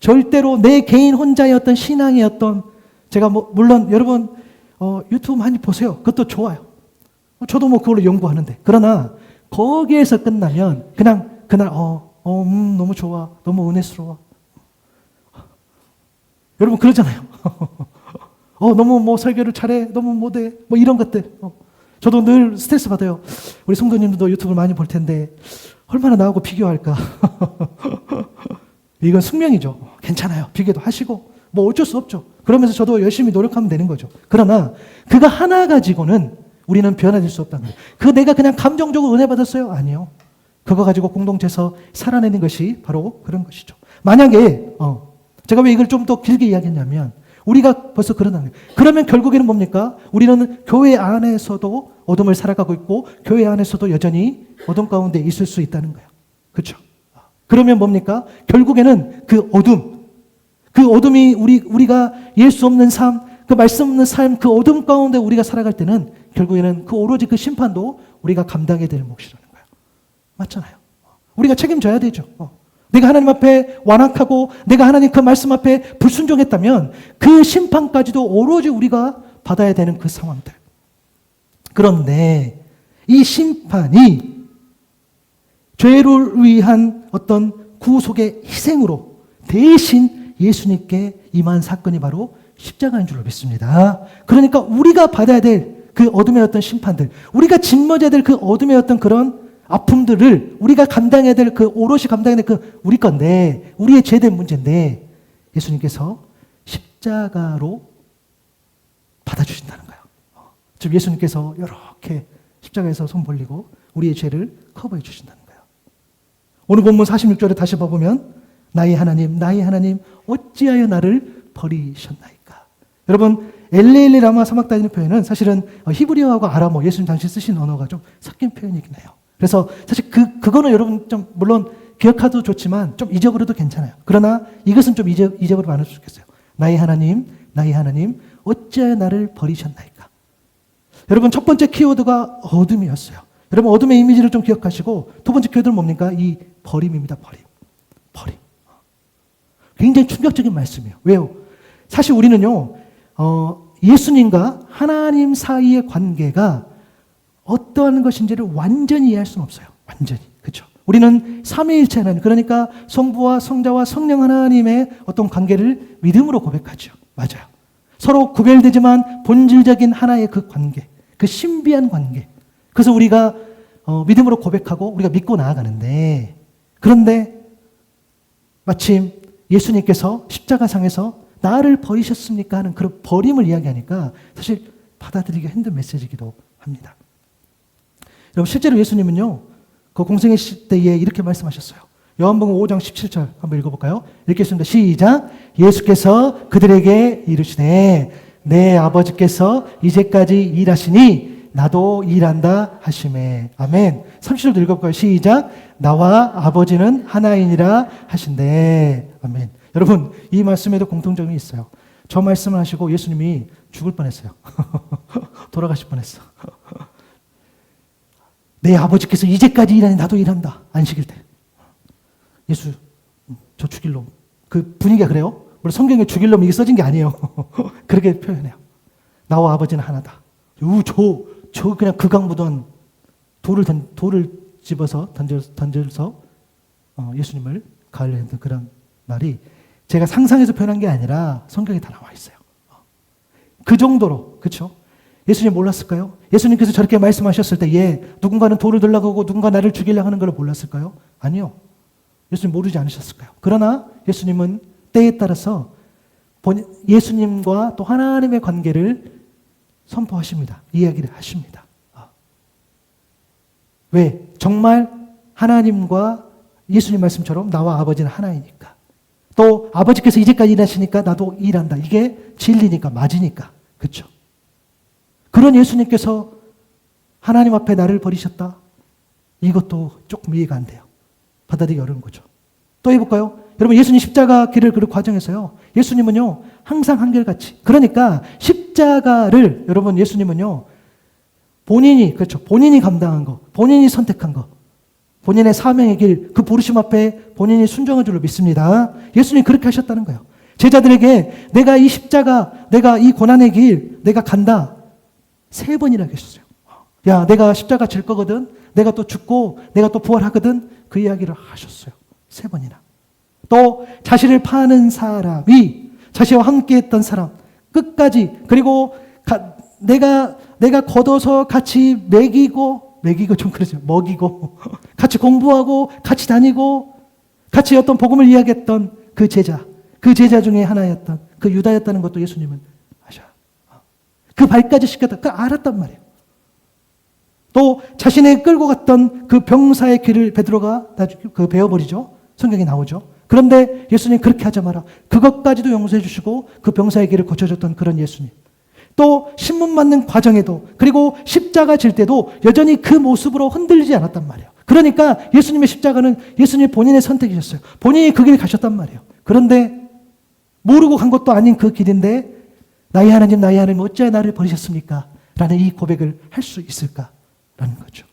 절대로 내 개인 혼자의 어떤 신앙의 어떤, 제가 뭐 물론 여러분 유튜브 많이 보세요. 그것도 좋아요. 저도 뭐 그걸로 연구하는데. 그러나 거기에서 끝나면 그냥 그날 너무 좋아, 너무 은혜스러워. 여러분 그러잖아요. 너무 뭐 설교를 잘해, 너무 못해, 뭐 이런 것들. 저도 늘 스트레스 받아요. 우리 성도님들도 유튜브를 많이 볼 텐데 얼마나 나하고 비교할까. 이건 숙명이죠. 괜찮아요. 비교도 하시고 뭐 어쩔 수 없죠. 그러면서 저도 열심히 노력하면 되는 거죠. 그러나 그거 하나 가지고는 우리는 변화될 수 없다는 거예요. 그거 내가 그냥 감정적으로 은혜 받았어요? 아니요. 그거 가지고 공동체에서 살아내는 것이 바로 그런 것이죠. 만약에 제가 왜 이걸 좀 더 길게 이야기했냐면 우리가 벌써 그러는 거예요. 그러면 결국에는 뭡니까? 우리는 교회 안에서도 어둠을 살아가고 있고 교회 안에서도 여전히 어둠 가운데 있을 수 있다는 거예요. 그렇죠? 그러면 뭡니까? 결국에는 그 어둠이 우리가 예수 없는 삶, 그 말씀 없는 삶, 그 어둠 가운데 우리가 살아갈 때는 결국에는 그 오로지 그 심판도 우리가 감당해야 될 몫이라는 거예요. 맞잖아요. 우리가 책임져야 되죠. 내가 하나님 앞에 완악하고 내가 하나님 그 말씀 앞에 불순종했다면 그 심판까지도 오로지 우리가 받아야 되는 그 상황들. 그런데 이 심판이 죄를 위한 어떤 구속의 희생으로 대신 예수님께 임한 사건이 바로 십자가인 줄로 믿습니다. 그러니까 우리가 받아야 될 그 어둠의 어떤 심판들, 우리가 짊어져야 될 그 어둠의 어떤 그런 아픔들을 우리가 감당해야 될 그 오롯이 감당해야 될 그 우리 건데, 우리의 죄된 문제인데 예수님께서 십자가로 받아주신다는 거예요. 즉 예수님께서 이렇게 십자가에서 손 벌리고 우리의 죄를 커버해 주신다는 거예요. 오늘 본문 46절에 다시 봐보면 나의 하나님 어찌하여 나를 버리셨나이까. 여러분 엘레일리 라마 사막다니는 표현은 사실은 히브리어하고 아람어, 예수님 당시 쓰신 언어가 좀 섞인 표현이긴 해요. 그래서 사실 그거는 여러분 좀 물론 기억하도 좋지만 좀 잊어버려도 괜찮아요. 그러나 이것은 좀 잊어버리면 안 좋겠어요. 나의 하나님 어찌하여 나를 버리셨나이까. 여러분 첫 번째 키워드가 어둠이었어요. 여러분 어둠의 이미지를 좀 기억하시고 두 번째 키워드는 뭡니까? 이 버림입니다. 버림. 굉장히 충격적인 말씀이에요. 왜요? 사실 우리는요 예수님과 하나님 사이의 관계가 어떠한 것인지를 완전히 이해할 수는 없어요. 완전히. 그렇죠? 우리는 삼위일체 하나님, 그러니까 성부와 성자와 성령 하나님의 어떤 관계를 믿음으로 고백하죠. 맞아요. 서로 구별되지만 본질적인 하나의 그 관계, 그 신비한 관계. 그래서 우리가 믿음으로 고백하고 우리가 믿고 나아가는데, 그런데 마침 예수님께서 십자가상에서 나를 버리셨습니까 하는 그런 버림을 이야기하니까 사실 받아들이기가 힘든 메시지이기도 합니다. 여러분 실제로 예수님은요 그 공생의 때에 이렇게 말씀하셨어요. 요한복음 5장 17절 한번 읽어볼까요? 읽겠습니다. 시작. 예수께서 그들에게 이르시되 내 아버지께서 이제까지 일하시니 나도 일한다 하시매. 아멘. 30절도 읽어볼까요? 시작. 나와 아버지는 하나이니라 하신대. 아멘. 여러분 이 말씀에도 공통점이 있어요. 저 말씀을 하시고 예수님이 죽을 뻔했어요. 돌아가실 뻔했어. 내 아버지께서 이제까지 일하니 나도 일한다. 안식일 때. 예수 저 죽일 놈. 그 분위기가 그래요. 물론 성경에 죽일 놈이 써진 게 아니에요. 그렇게 표현해요. 나와 아버지는 하나다. 저 그냥 극악무도한 돌을 집어서 던져서 예수님을 가하려 했던 그런 말이 제가 상상해서 표현한 게 아니라 성경에 다 나와 있어요. 그 정도로, 그렇죠? 예수님 몰랐을까요? 예수님께서 저렇게 말씀하셨을 때에 누군가는 돌을 들라고 하고 누군가 나를 죽이려고 하는 걸 몰랐을까요? 아니요. 예수님 모르지 않으셨을까요? 그러나 예수님은 때에 따라서 예수님과 또 하나님의 관계를 선포하십니다. 이야기를 하십니다. 왜? 정말 하나님과 예수님 말씀처럼 나와 아버지는 하나이니까. 또 아버지께서 이제까지 일하시니까 나도 일한다. 이게 진리니까, 맞으니까. 그렇죠? 그런 예수님께서 하나님 앞에 나를 버리셨다. 이것도 조금 이해가 안 돼요. 받아들이기 어려운 거죠. 또 해볼까요? 여러분 예수님 십자가 길을 그 과정에서요. 예수님은요 항상 한결같이, 그러니까 십자가를 여러분 예수님은요 본인이 감당한 거, 본인이 선택한 거, 본인의 사명의 길, 그 부르심 앞에 본인이 순종한 줄로 믿습니다. 예수님 그렇게 하셨다는 거예요. 제자들에게 내가 이 십자가, 내가 이 고난의 길, 내가 간다. 3번이나 계셨어요. 야, 내가 십자가 질 거거든. 내가 또 죽고 내가 또 부활하거든. 그 이야기를 하셨어요. 3번이나. 또 자신을 파는 사람이 자신과 함께했던 사람 끝까지, 그리고 내가 걷어서 같이 먹이고 좀 그러죠. 먹이고 같이 공부하고 같이 다니고 같이 어떤 복음을 이야기했던 그 제자 중에 하나였던 그 유다였다는 것도 예수님은 아셔. 그 발까지 시켰다. 그 알았단 말이에요. 또 자신의 끌고 갔던 그 병사의 귀를 베드로가 그 베어버리죠. 성경에 나오죠. 그런데 예수님 그렇게 하지 마라. 그것까지도 용서해 주시고 그 병사의 귀를 고쳐줬던 그런 예수님. 또 신문 맞는 과정에도, 그리고 십자가 질 때도 여전히 그 모습으로 흔들리지 않았단 말이에요. 그러니까 예수님의 십자가는 예수님 본인의 선택이셨어요. 본인이 그 길을 가셨단 말이에요. 그런데 모르고 간 것도 아닌 그 길인데 나의 하나님 어찌하여 나를 버리셨습니까? 라는 이 고백을 할 수 있을까라는 거죠.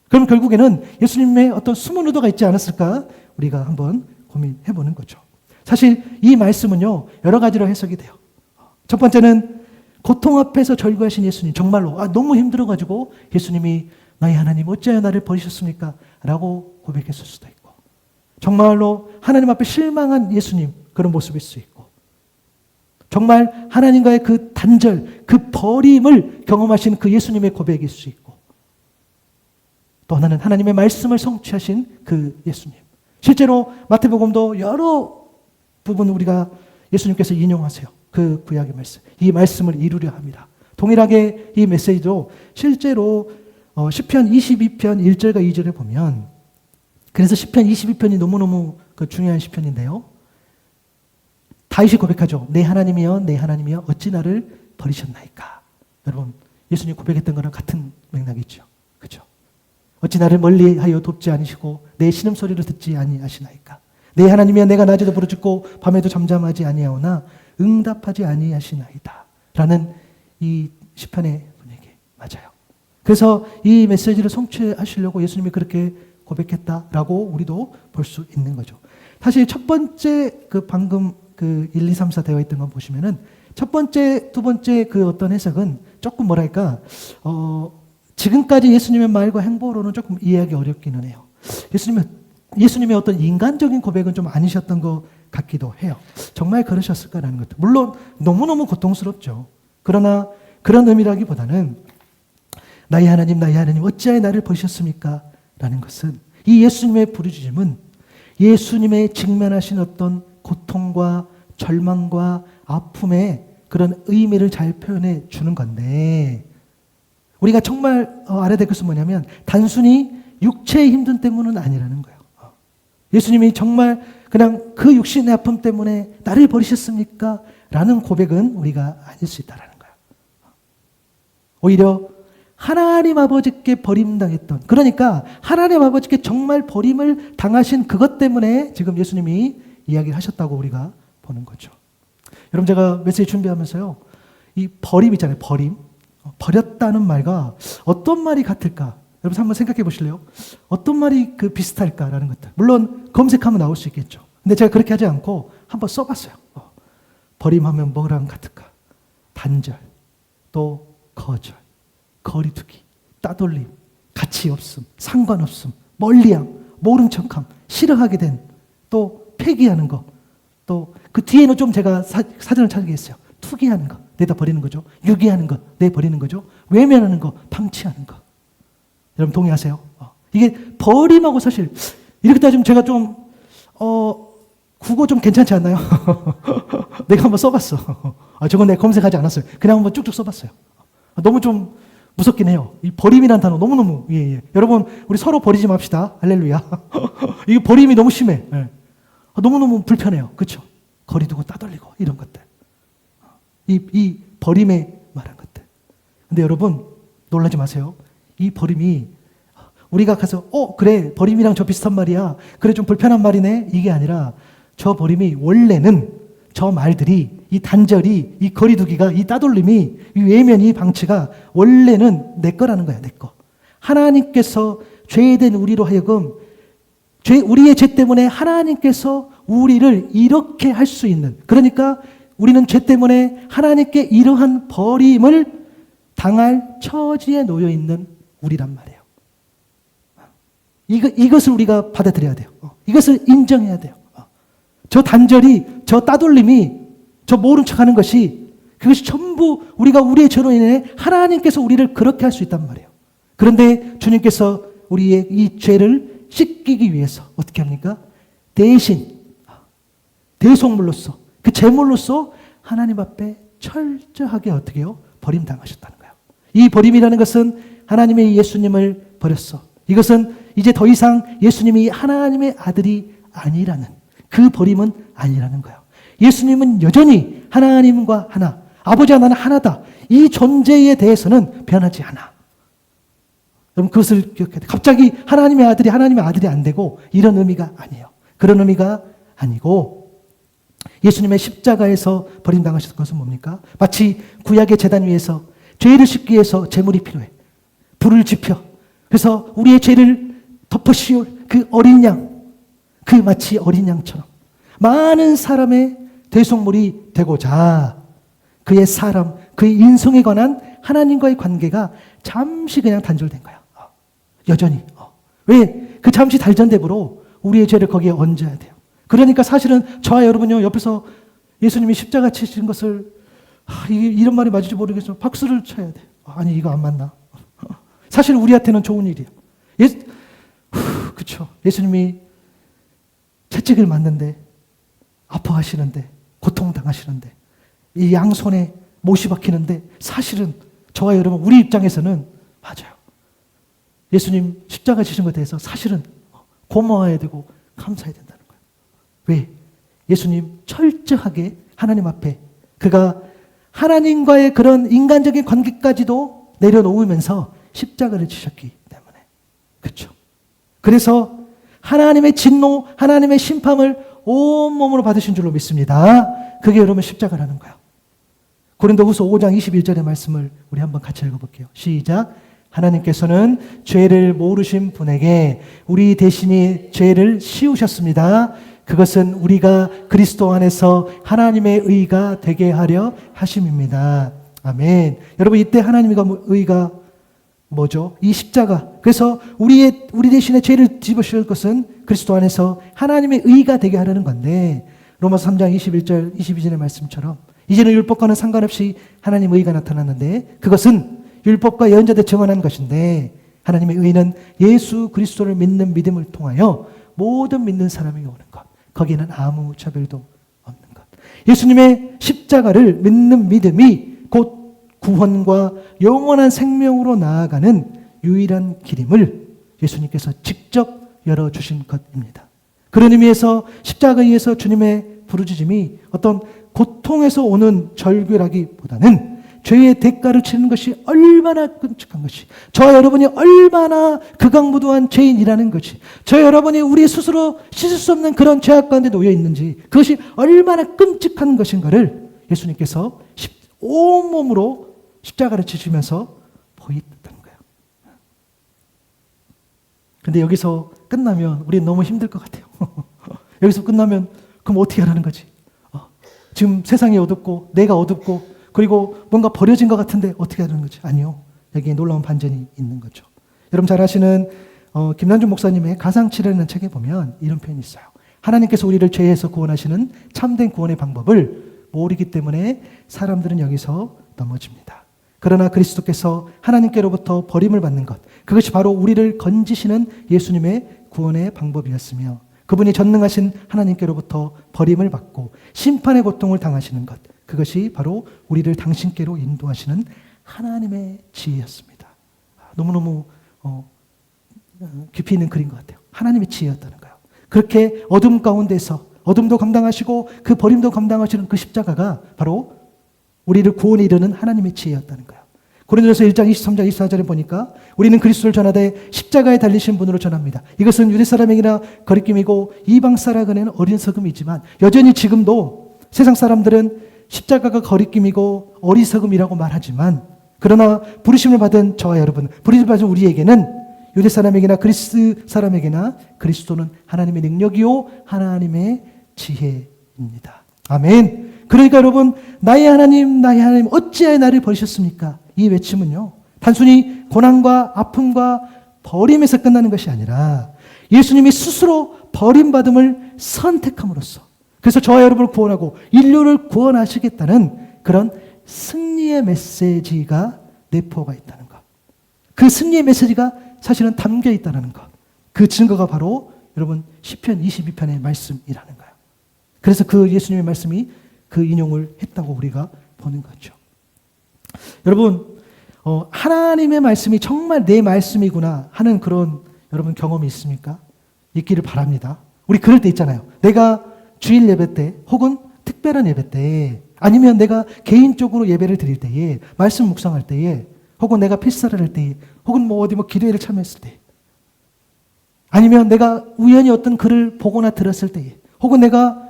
그럼 결국에는 예수님의 어떤 숨은 의도가 있지 않았을까? 우리가 한번 고민해 보는 거죠. 사실 이 말씀은요 여러 가지로 해석이 돼요. 첫 번째는 고통 앞에서 절규하신 예수님, 정말로 너무 힘들어가지고 예수님이 나의 하나님 어찌하여 나를 버리셨습니까? 라고 고백했을 수도 있고, 정말로 하나님 앞에 실망한 예수님, 그런 모습일 수 있고, 정말 하나님과의 그 단절, 그 버림을 경험하신 그 예수님의 고백일 수 있고, 또 하나는 하나님의 말씀을 성취하신 그 예수님. 실제로 마태복음도 여러 부분 우리가 예수님께서 인용하세요. 그 구약의 말씀, 이 말씀을 이루려 합니다. 동일하게 이 메시지도 실제로 시편 22편 1절과 2절에 보면, 그래서 시편 22편이 너무너무 그 중요한 시편인데요. 다윗이 고백하죠. 내 하나님이여 내 하나님이여 어찌 나를 버리셨나이까. 여러분 예수님 고백했던 거랑 같은 맥락이죠. 그렇죠? 어찌 나를 멀리하여 돕지 않으시고 내 신음소리를 듣지 아니하시나이까. 내 하나님이여 내가 낮에도 부르짖고 밤에도 잠잠하지 아니하오나 응답하지 아니하시나이다. 라는 이 시편의 분위기 맞아요. 그래서 이 메시지를 성취하시려고 예수님이 그렇게 고백했다라고 우리도 볼 수 있는 거죠. 사실 첫 번째 그 방금 그 1, 2, 3, 4 되어 있던 거 보시면은 첫 번째, 두 번째 그 어떤 해석은 조금 뭐랄까 지금까지 예수님의 말과 행보로는 조금 이해하기 어렵기는 해요. 예수님의 어떤 인간적인 고백은 좀 아니셨던 것 같기도 해요. 정말 그러셨을까라는 것도 물론 너무너무 고통스럽죠. 그러나 그런 의미라기보다는 나의 하나님 어찌하여 나를 버리셨습니까? 라는 것은 이 예수님의 부르짖음은 예수님의 직면하신 어떤 고통과 절망과 아픔의 그런 의미를 잘 표현해 주는 건데, 우리가 정말 알아야 될 것은 뭐냐면 단순히 육체의 힘든 때문은 아니라는 거예요. 예수님이 정말 그냥 그 육신의 아픔 때문에 나를 버리셨습니까? 라는 고백은 우리가 아닐 수 있다는 거예요. 오히려 하나님 아버지께 버림당했던, 그러니까 하나님 아버지께 정말 버림을 당하신 그것 때문에 지금 예수님이 이야기를 하셨다고 우리가 보는 거죠. 여러분 제가 메시지 준비하면서요, 이 버림 있잖아요. 버렸다는 말과 어떤 말이 같을까? 여러분 한번 생각해 보실래요? 어떤 말이 그 비슷할까라는 것들. 물론 검색하면 나올 수 있겠죠. 근데 제가 그렇게 하지 않고 한번 써봤어요. 버림하면 뭐랑 같을까? 단절, 또 거절, 거리두기, 따돌림, 가치 없음, 상관없음, 멀리함, 모른 척함, 싫어하게 된, 또 폐기하는 거, 또 그 뒤에는 좀 제가 사전을 찾게 했어요. 투기하는 거, 내다 버리는 거죠. 유기하는 거, 내 버리는 거죠. 외면하는 거, 방치하는 거. 여러분 동의하세요? 이게 버림하고 사실 이렇게 따지면 제가 좀 국어 좀 괜찮지 않나요? 내가 한번 써봤어. 저건 내가 검색하지 않았어요. 그냥 한번 쭉쭉 써봤어요. 너무 좀 무섭긴 해요. 이 버림이라는 단어 너무너무 여러분 우리 서로 버리지 맙시다. 할렐루야. 이게 버림이 너무 심해. 너무너무 불편해요. 그렇죠? 거리두고 따돌리고 이런 것들. 이 버림에 말한 것들. 근데 여러분 놀라지 마세요. 이 버림이 우리가 가서 그래 버림이랑 저 비슷한 말이야. 그래 좀 불편한 말이네. 이게 아니라 저 버림이 원래는 저 말들이, 이 단절이, 이 거리두기가, 이 따돌림이, 이 외면이, 방치가 원래는 내 거라는 거야, 내 거. 하나님께서 죄된 우리로 하여금 우리의 죄 때문에 하나님께서 우리를 이렇게 할 수 있는, 그러니까 우리는 죄 때문에 하나님께 이러한 버림을 당할 처지에 놓여 있는 우리란 말이에요. 이것을 우리가 받아들여야 돼요. 이것을 인정해야 돼요. 저 단절이, 저 따돌림이, 저 모른 척하는 것이, 그것이 전부 우리가 우리의 죄로 인해 하나님께서 우리를 그렇게 할 수 있단 말이에요. 그런데 주님께서 우리의 이 죄를 씻기기 위해서 어떻게 합니까? 대신 대속물로서, 그 제물로서 하나님 앞에 철저하게 어떻게 해요? 버림당하셨다는 거예요. 이 버림이라는 것은 하나님의 예수님을 버렸어. 이것은 이제 더 이상 예수님이 하나님의 아들이 아니라는, 그 버림은 아니라는 거예요. 예수님은 여전히 하나님과 하나, 아버지와 나는 하나다. 이 존재에 대해서는 변하지 않아. 여러분 그것을 기억해야 돼요. 갑자기 하나님의 아들이 안 되고 이런 의미가 아니에요. 그런 의미가 아니고, 예수님의 십자가에서 버림당하셨던 것은 뭡니까? 마치 구약의 제단 위에서 죄를 씻기 위해서 제물이 필요해. 불을 지펴. 그래서 우리의 죄를 덮어 씌울 그 어린 양, 그 마치 어린 양처럼 많은 사람의 대속물이 되고자 그의 사람, 그의 인성에 관한 하나님과의 관계가 잠시 그냥 단절된 거야. 여전히. 왜? 그 잠시 단절됨으로 우리의 죄를 거기에 얹어야 돼요. 그러니까 사실은 저와 여러분요, 옆에서 예수님이 십자가 치신 것을 이런 말이 맞을지 모르겠지만 박수를 쳐야 돼. 아니 이거 안 맞나? 사실 우리한테는 좋은 일이에요. 그렇죠. 예수님이 채찍을 맞는데, 아파하시는데, 고통당하시는데, 이 양손에 못이 박히는데, 사실은 저와 여러분 우리 입장에서는 맞아요. 예수님 십자가 지신 것에 대해서 사실은 고마워해야 되고 감사해야 된다는 거예요. 왜? 예수님 철저하게 하나님 앞에 그가 하나님과의 그런 인간적인 관계까지도 내려놓으면서 십자가를 지셨기 때문에. 그렇죠. 그래서 하나님의 진노, 하나님의 심판을 온몸으로 받으신 줄로 믿습니다. 그게 여러분 십자가라는 거예요. 고린도후서 5장 21절의 말씀을 우리 한번 같이 읽어볼게요. 시작. 하나님께서는 죄를 모르신 분에게 우리 대신이 죄를 씌우셨습니다. 그것은 우리가 그리스도 안에서 하나님의 의가 되게 하려 하심입니다. 아멘. 여러분 이때 하나님의 의가 뭐죠? 이 십자가. 그래서 우리 대신에 죄를 집으실 것은 그리스도 안에서 하나님의 의가 되게 하려는 건데, 로마서 3장 21절 22절의 말씀처럼 이제는 율법과는 상관없이 하나님의 의가 나타났는데, 그것은 율법과 예언자들 증언한 것인데, 하나님의 의는 예수 그리스도를 믿는 믿음을 통하여 모든 믿는 사람이 오는 것, 거기에는 아무 차별도 없는 것. 예수님의 십자가를 믿는 믿음이 곧 구원과 영원한 생명으로 나아가는 유일한 길임을 예수님께서 직접 열어주신 것입니다. 그런 의미에서 십자가에 의해서 주님의 부르짖음이 어떤 고통에서 오는 절규라기보다는 죄의 대가를 치는 것이 얼마나 끔찍한 것이, 저 여러분이 얼마나 극악무도한 죄인이라는 것이, 저 여러분이 우리 스스로 씻을 수 없는 그런 죄악 가운데 놓여 있는지, 그것이 얼마나 끔찍한 것인가를 예수님께서 온몸으로 십자가를 지시면서 보였다는 거예요. 근데 여기서 끝나면 우리 너무 힘들 것 같아요. 여기서 끝나면 그럼 어떻게 하라는 거지? 지금 세상이 어둡고 내가 어둡고 그리고 뭔가 버려진 것 같은데 어떻게 하는 거지? 아니요. 여기에 놀라운 반전이 있는 거죠. 여러분 잘 아시는 김남준 목사님의 가상치료라는 책에 보면 이런 표현이 있어요. 하나님께서 우리를 죄에서 구원하시는 참된 구원의 방법을 모르기 때문에 사람들은 여기서 넘어집니다. 그러나 그리스도께서 하나님께로부터 버림을 받는 것, 그것이 바로 우리를 건지시는 예수님의 구원의 방법이었으며, 그분이 전능하신 하나님께로부터 버림을 받고 심판의 고통을 당하시는 것, 그것이 바로 우리를 당신께로 인도하시는 하나님의 지혜였습니다. 너무너무 깊이 있는 글인 것 같아요. 하나님의 지혜였다는 거예요. 그렇게 어둠 가운데서 어둠도 감당하시고 그 버림도 감당하시는 그 십자가가 바로 우리를 구원에 이르는 하나님의 지혜였다는 거예요. 고린도서 1장 23장 24절에 보니까 우리는 그리스도를 전하되 십자가에 달리신 분으로 전합니다. 이것은 유대 사람에게나 거리낌이고 이방 사람에게는 어린 서금이지만 여전히 지금도 세상 사람들은 십자가가 거리낌이고 어리석음이라고 말하지만 그러나 부르심을 받은 저와 여러분, 부르심을 받은 우리에게는 유대 사람에게나 그리스 사람에게나 그리스도는 하나님의 능력이요 하나님의 지혜입니다. 아멘. 그러니까 여러분, 나의 하나님 어찌하여 나를 버리셨습니까? 이 외침은요, 단순히 고난과 아픔과 버림에서 끝나는 것이 아니라 예수님이 스스로 버림받음을 선택함으로써, 그래서 저와 여러분을 구원하고 인류를 구원하시겠다는 그런 승리의 메시지가 내포가 있다는 것. 그 승리의 메시지가 사실은 담겨 있다는 것. 그 증거가 바로 여러분 시편 22편의 말씀이라는 거예요. 그래서 그 예수님의 말씀이 그 인용을 했다고 우리가 보는 거죠. 여러분, 하나님의 말씀이 정말 내 말씀이구나 하는 그런 여러분 경험이 있습니까? 있기를 바랍니다. 우리 그럴 때 있잖아요. 내가 주일 예배 때 혹은 특별한 예배 때 아니면 내가 개인적으로 예배를 드릴 때에 말씀 묵상할 때에 혹은 내가 필사를 할 때에 혹은 어디 기도회를 참여했을 때 아니면 내가 우연히 어떤 글을 보거나 들었을 때에 혹은 내가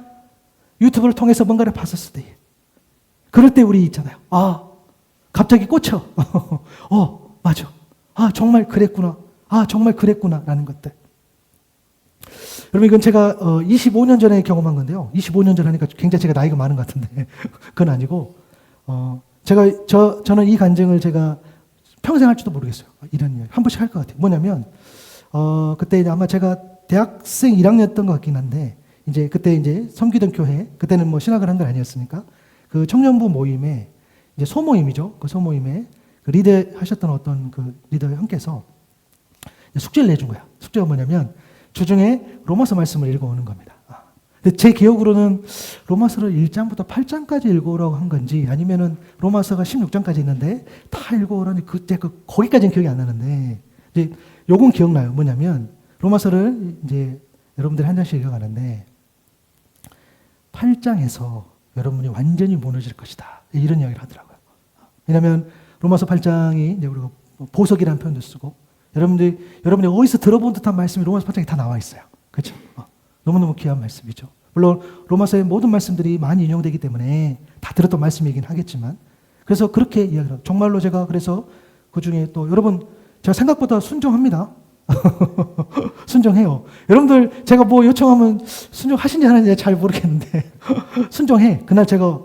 유튜브를 통해서 뭔가를 봤었을 때에 그럴 때 우리 있잖아요. 갑자기 꽂혀. 맞아. 정말 그랬구나. 정말 그랬구나 라는 것들. 여러분, 이건 제가 25년 전에 경험한 건데요. 25년 전 하니까 굉장히 제가 나이가 많은 것 같은데 그건 아니고 저는 이 간증을 제가 평생 할지도 모르겠어요. 이런 이야기 한 번씩 할 것 같아요. 뭐냐면 그때 아마 제가 대학생 1학년이었던 것 같긴 한데 이제 그때 이제 섬기던 교회, 그때는 신학을 한 건 아니었으니까 그 청년부 모임에 이제 소모임이죠. 그 소모임에 그 리더 하셨던 어떤 그 리더 형께서 숙제를 내준 거야. 숙제가 뭐냐면 주중에 로마서 말씀을 읽어오는 겁니다. 근데 제 기억으로는 로마서를 1장부터 8장까지 읽어오라고 한 건지 아니면은 로마서가 16장까지 있는데 다 읽어오라니 거기까지는 기억이 안 나는데 이제 요건 기억나요. 뭐냐면 로마서를 이제 여러분들이 한 장씩 읽어가는데 8장에서 여러분이 완전히 무너질 것이다. 이런 이야기를 하더라고요. 왜냐하면 로마서 8장이 이제 우리가 보석이라는 표현도 쓰고 여러분이 어디서 들어본 듯한 말씀이 로마서 8장에 다 나와 있어요. 그렇죠? 너무너무 귀한 말씀이죠. 물론 로마서의 모든 말씀들이 많이 인용되기 때문에 다 들었던 말씀이긴 하겠지만 그래서 그렇게 이야기를 하고 정말로 제가 그래서 그 중에 또 여러분 제가 생각보다 순종합니다. 순종해요. 여러분들 제가 요청하면 순종하신지 안 하는지 잘 모르겠는데 순종해. 그날 제가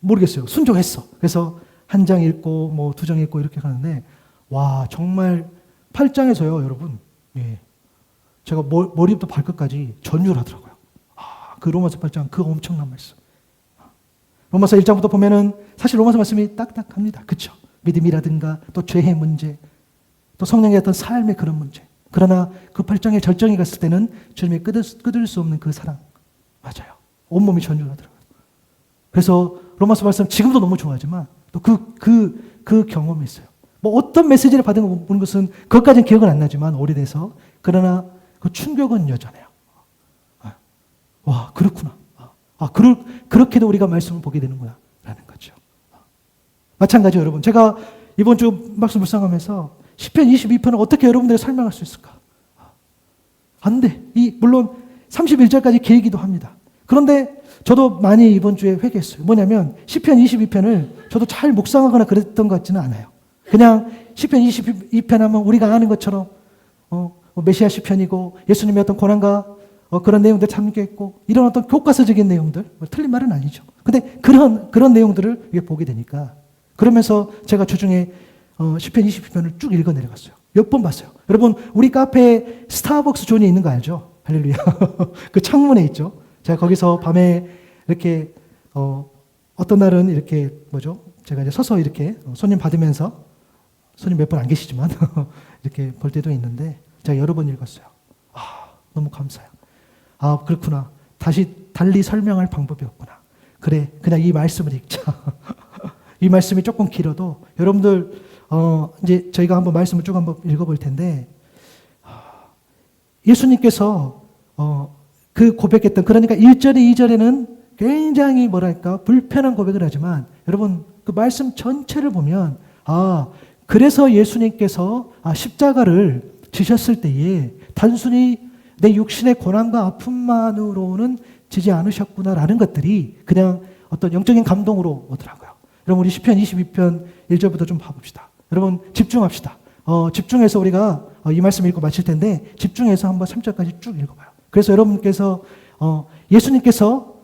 모르겠어요. 순종했어. 그래서 한 장 읽고 2장 읽고 이렇게 가는데 와 정말 8장에서요 여러분 제가 머리부터 발끝까지 전율을 하더라고요. 그 로마서 8장 그 엄청난 말씀. 로마서 1장부터 보면은 사실 로마서 말씀이 딱딱합니다. 그렇죠? 믿음이라든가 또 죄의 문제 또 성령의 어떤 삶의 그런 문제. 그러나 그 8장의 절정에 갔을 때는 주님의 끊을 수 없는 그 사랑. 맞아요. 온몸이 전율하더라고요. 그래서 로마서 말씀 지금도 너무 좋아하지만 또 그 경험이 있어요. 어떤 메시지를 받은 것은 그것까지는 기억은 안 나지만 오래돼서 그러나 그 충격은 여전해요. 와 그렇구나. 그렇게도 우리가 말씀을 보게 되는구나 라는 거죠. 마찬가지로 여러분 제가 이번 주 말씀 묵상하면서 시편 22편을 어떻게 여러분들이 설명할 수 있을까? 안 돼. 물론 31절까지 길기도 합니다. 그런데 저도 많이 이번 주에 회개했어요. 뭐냐면 시편 22편을 저도 잘 묵상하거나 그랬던 것 같지는 않아요. 그냥 시편 22편 하면 우리가 아는 것처럼 메시아 시편이고 예수님의 어떤 고난과 그런 내용들 담겨 있고 이런 어떤 교과서적인 내용들 틀린 말은 아니죠. 근데 그런 내용들을 보게 되니까 그러면서 제가 주중에 시편 22편을 쭉 읽어 내려갔어요. 몇 번 봤어요. 여러분 우리 카페에 스타벅스 존이 있는 거 알죠? 할렐루야. 그 창문에 있죠. 제가 거기서 밤에 이렇게 어떤 날은 이렇게 제가 이제 서서 이렇게 손님 받으면서 손님 몇 분 안 계시지만 이렇게 볼 때도 있는데 제가 여러 번 읽었어요. 너무 감사해요. 그렇구나. 달리 설명할 방법이 없구나. 그래, 그냥 이 말씀을 읽자. 이 말씀이 조금 길어도 여러분들 이제 저희가 한번 말씀을 쭉 한번 읽어볼 텐데 예수님께서 그 고백했던 그러니까 1절에 2절에는 굉장히 불편한 고백을 하지만 여러분 그 말씀 전체를 보면 그래서 예수님께서 십자가를 지셨을 때에 단순히 내 육신의 고난과 아픔만으로는 지지 않으셨구나라는 것들이 그냥 어떤 영적인 감동으로 오더라고요. 여러분, 우리 시편 22편 1절부터 좀 봐봅시다. 여러분, 집중합시다. 집중해서 우리가 이 말씀 읽고 마칠 텐데 집중해서 한번 3절까지 쭉 읽어봐요. 그래서 여러분께서 예수님께서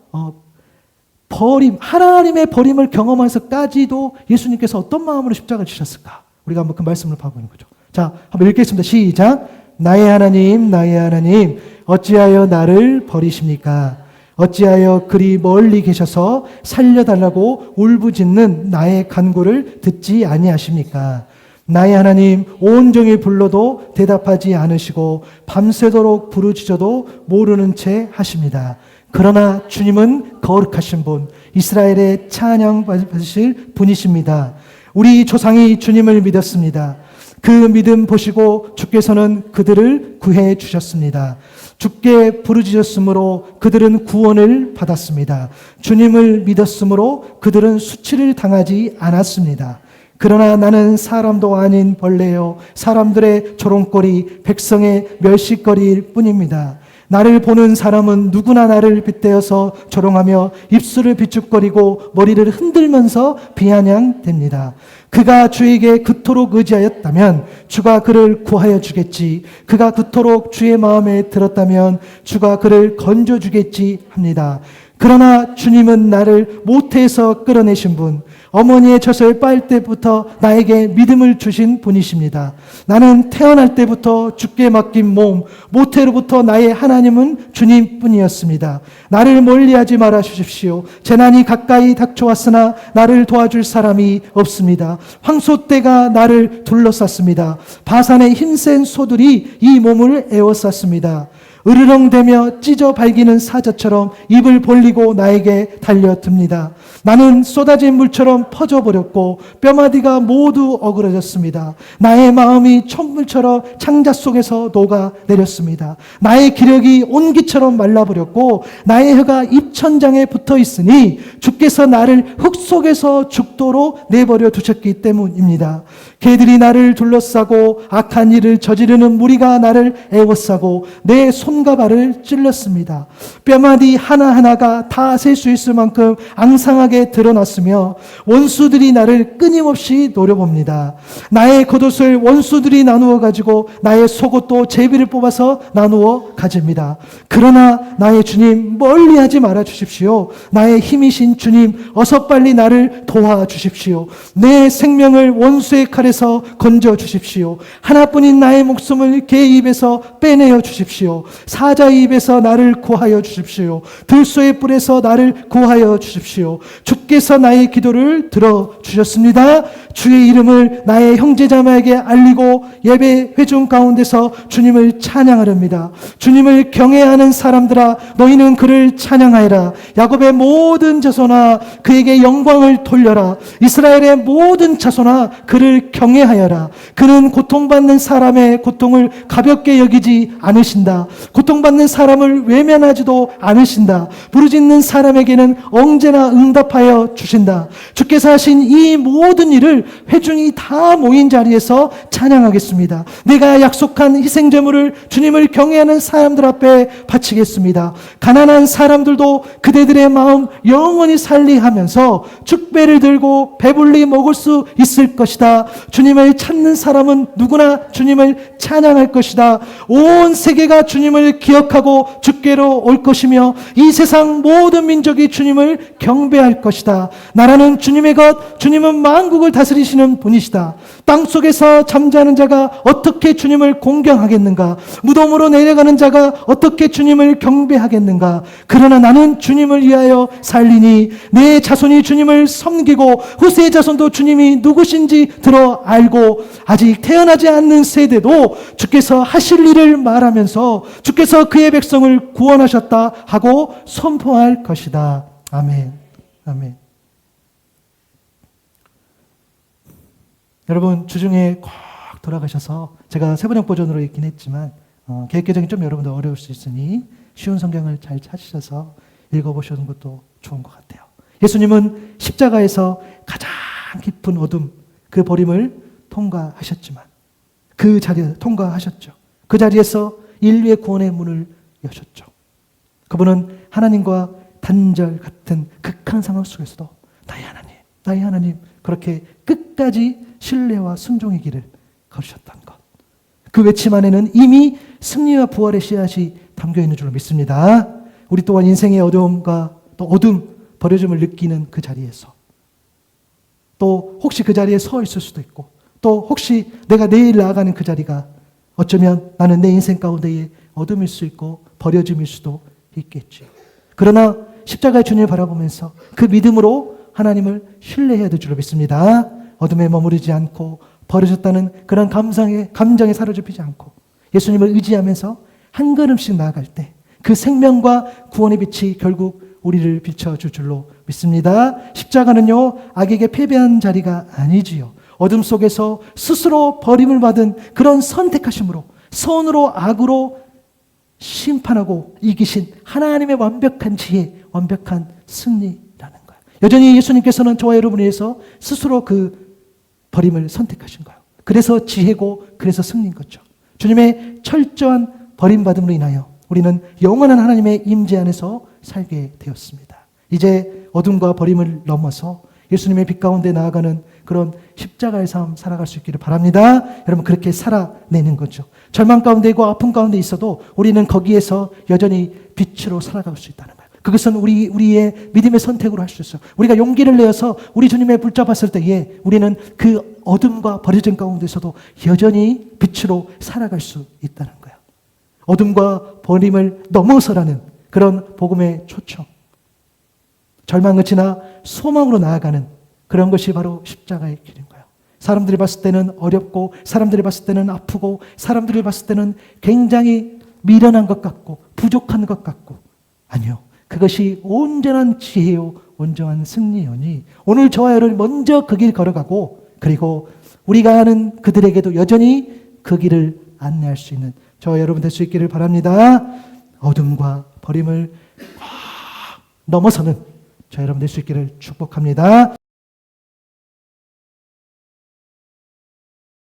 하나님의 버림을 경험하면서까지도 예수님께서 어떤 마음으로 십자가를 지셨을까? 우리가 한번 그 말씀을 봐보는 거죠. 자, 한번 읽겠습니다. 시작. 나의 하나님, 나의 하나님, 어찌하여 나를 버리십니까? 어찌하여 그리 멀리 계셔서 살려달라고 울부짖는 나의 간구를 듣지 아니하십니까? 나의 하나님, 온종일 불러도 대답하지 않으시고 밤새도록 부르짖어도 모르는 채 하십니다. 그러나 주님은 거룩하신 분, 이스라엘의 찬양 받으실 분이십니다. 우리 조상이 주님을 믿었습니다. 그 믿음 보시고 주께서는 그들을 구해 주셨습니다. 주께 부르짖었으므로 그들은 구원을 받았습니다. 주님을 믿었으므로 그들은 수치를 당하지 않았습니다. 그러나 나는 사람도 아닌 벌레요, 사람들의 조롱거리, 백성의 멸시거리일 뿐입니다. 나를 보는 사람은 누구나 나를 빗대어서 조롱하며 입술을 비축거리고 머리를 흔들면서 비아냥댑니다. 그가 주에게 그토록 의지하였다면 주가 그를 구하여 주겠지. 그가 그토록 주의 마음에 들었다면 주가 그를 건져주겠지 합니다. 그러나 주님은 나를 모태에서 끌어내신 분, 어머니의 젖을 빨 때부터 나에게 믿음을 주신 분이십니다. 나는 태어날 때부터 주께 맡긴 몸, 모태로부터 나의 하나님은 주님뿐이었습니다. 나를 멀리하지 말아 주십시오. 재난이 가까이 닥쳐왔으나 나를 도와줄 사람이 없습니다. 황소떼가 나를 둘러쌌습니다. 바산의 힘센 소들이 이 몸을 에워쌌습니다. 으르렁대며 찢어 발기는 사자처럼 입을 벌리고 나에게 달려듭니다. 나는 쏟아진 물처럼 퍼져버렸고 뼈마디가 모두 어그러졌습니다. 나의 마음이 촛물처럼 창자 속에서 녹아내렸습니다. 나의 기력이 온기처럼 말라버렸고 나의 혀가 입천장에 붙어있으니 주께서 나를 흙 속에서 죽도록 내버려 두셨기 때문입니다. 개들이 나를 둘러싸고 악한 일을 저지르는 무리가 나를 애워싸고 내 손과 발을 찔렀습니다. 뼈마디 하나하나가 다 셀 수 있을 만큼 앙상하게 드러났으며 원수들이 나를 끊임없이 노려봅니다. 나의 겉옷을 원수들이 나누어 가지고 나의 속옷도 제비를 뽑아서 나누어 가집니다. 그러나 나의 주님, 멀리하지 말아 주십시오. 나의 힘이신 주님, 어서 빨리 나를 도와주십시오. 내 생명을 원수의 칼에서 건져 주십시오. 하나뿐인 나의 목숨을 개 입에서 빼내어 주십시오. 사자의 입에서 나를 구하여 주십시오. 들소의 뿔에서 나를 구하여 주십시오. 주께서 나의 기도를 들어주셨습니다. 주의 이름을 나의 형제자매에게 알리고 예배 회중 가운데서 주님을 찬양하렵니다. 주님을 경외하는 사람들아, 너희는 그를 찬양하여라. 야곱의 모든 자손아, 그에게 영광을 돌려라. 이스라엘의 모든 자손아, 그를 경외하여라. 그는 고통받는 사람의 고통을 가볍게 여기지 않으신다. 고통받는 사람을 외면하지도 않으신다. 부르짖는 사람에게는 언제나 응답하여 주신다. 주께서 하신 이 모든 일을 회중이 다 모인 자리에서 찬양하겠습니다. 내가 약속한 희생제물을 주님을 경외하는 사람들 앞에 바치겠습니다. 가난한 사람들도 그대들의 마음 영원히 살리하면서 축배를 들고 배불리 먹을 수 있을 것이다. 주님을 찾는 사람은 누구나 주님을 찬양할 것이다. 온 세계가 주님을 기억하고 주께로 올 것이며 이 세상 모든 민족이 주님을 경배할 것이다. 나라는 주님의 것, 주님은 만국을 다스리시는 분이시다. 땅속에서 잠자는 자가 어떻게 주님을 공경하겠는가? 무덤으로 내려가는 자가 어떻게 주님을 경배하겠는가? 그러나 나는 주님을 위하여 살리니 내 자손이 주님을 섬기고 후세의 자손도 주님이 누구신지 들어 알고 아직 태어나지 않는 세대도 주께서 하실 일을 말하면서 주께서 그의 백성을 구원하셨다 하고 선포할 것이다. 아멘. 아멘. 여러분, 주중에 꼭 돌아가셔서 제가 세번역 버전으로 읽긴 했지만 개혁개정이 좀 여러분들 어려울 수 있으니 쉬운 성경을 잘 찾으셔서 읽어보시는 것도 좋은 것 같아요. 예수님은 십자가에서 가장 깊은 어둠, 그 버림을 통과하셨지만 그 자리에 통과하셨죠. 그 자리에서 인류의 구원의 문을 여셨죠. 그분은 하나님과 단절 같은 극한 상황 속에서도 나의 하나님 그렇게 끝까지 신뢰와 순종의 길을 걸으셨던 것. 그 외침 안에는 이미 승리와 부활의 씨앗이 담겨 있는 줄로 믿습니다. 우리 또한 인생의 어려움과 또 어둠, 버려짐을 느끼는 그 자리에서 또 혹시 그 자리에 서 있을 수도 있고 또 혹시 내가 내일 나아가는 그 자리가 어쩌면 나는 내 인생 가운데에 어둠일 수 있고 버려짐일 수도 있겠지요. 그러나 십자가의 주님을 바라보면서 그 믿음으로 하나님을 신뢰해야 될 줄로 믿습니다. 어둠에 머무르지 않고 버려졌다는 그런 감정에 사로잡히지 않고 예수님을 의지하면서 한 걸음씩 나아갈 때 그 생명과 구원의 빛이 결국 우리를 비춰줄 줄로 믿습니다. 십자가는요, 악에게 패배한 자리가 아니지요. 어둠 속에서 스스로 버림을 받은 그런 선택하심으로 선으로 악으로 심판하고 이기신 하나님의 완벽한 지혜, 완벽한 승리라는 거예요. 여전히 예수님께서는 저와 여러분을 위해서 스스로 그 버림을 선택하신 거예요. 그래서 지혜고 그래서 승리인 거죠. 주님의 철저한 버림받음으로 인하여 우리는 영원한 하나님의 임재 안에서 살게 되었습니다. 이제 어둠과 버림을 넘어서 예수님의 빛 가운데 나아가는 그런 십자가의 삶 살아갈 수 있기를 바랍니다. 여러분 그렇게 살아내는 거죠. 절망 가운데 있고 아픔 가운데 있어도 우리는 거기에서 여전히 빛으로 살아갈 수 있다는 거예요. 그것은 우리의 믿음의 선택으로 할 수 있어요. 우리가 용기를 내어서 우리 주님의 붙잡았을 때에 우리는 그 어둠과 버려진 가운데서도 여전히 빛으로 살아갈 수 있다는 거예요. 어둠과 버림을 넘어서라는 그런 복음의 초청. 절망을 지나 소망으로 나아가는 그런 것이 바로 십자가의 길인 거예요. 사람들이 봤을 때는 어렵고 사람들이 봤을 때는 아프고 사람들이 봤을 때는 굉장히 미련한 것 같고 부족한 것 같고 아니요. 그것이 온전한 지혜요 온전한 승리여니 오늘 저와 여러분이 먼저 그 길 걸어가고 그리고 우리가 아는 그들에게도 여전히 그 길을 안내할 수 있는 저와 여러분 될 수 있기를 바랍니다. 어둠과 버림을 넘어서는 저와 여러분 될 수 있기를 축복합니다.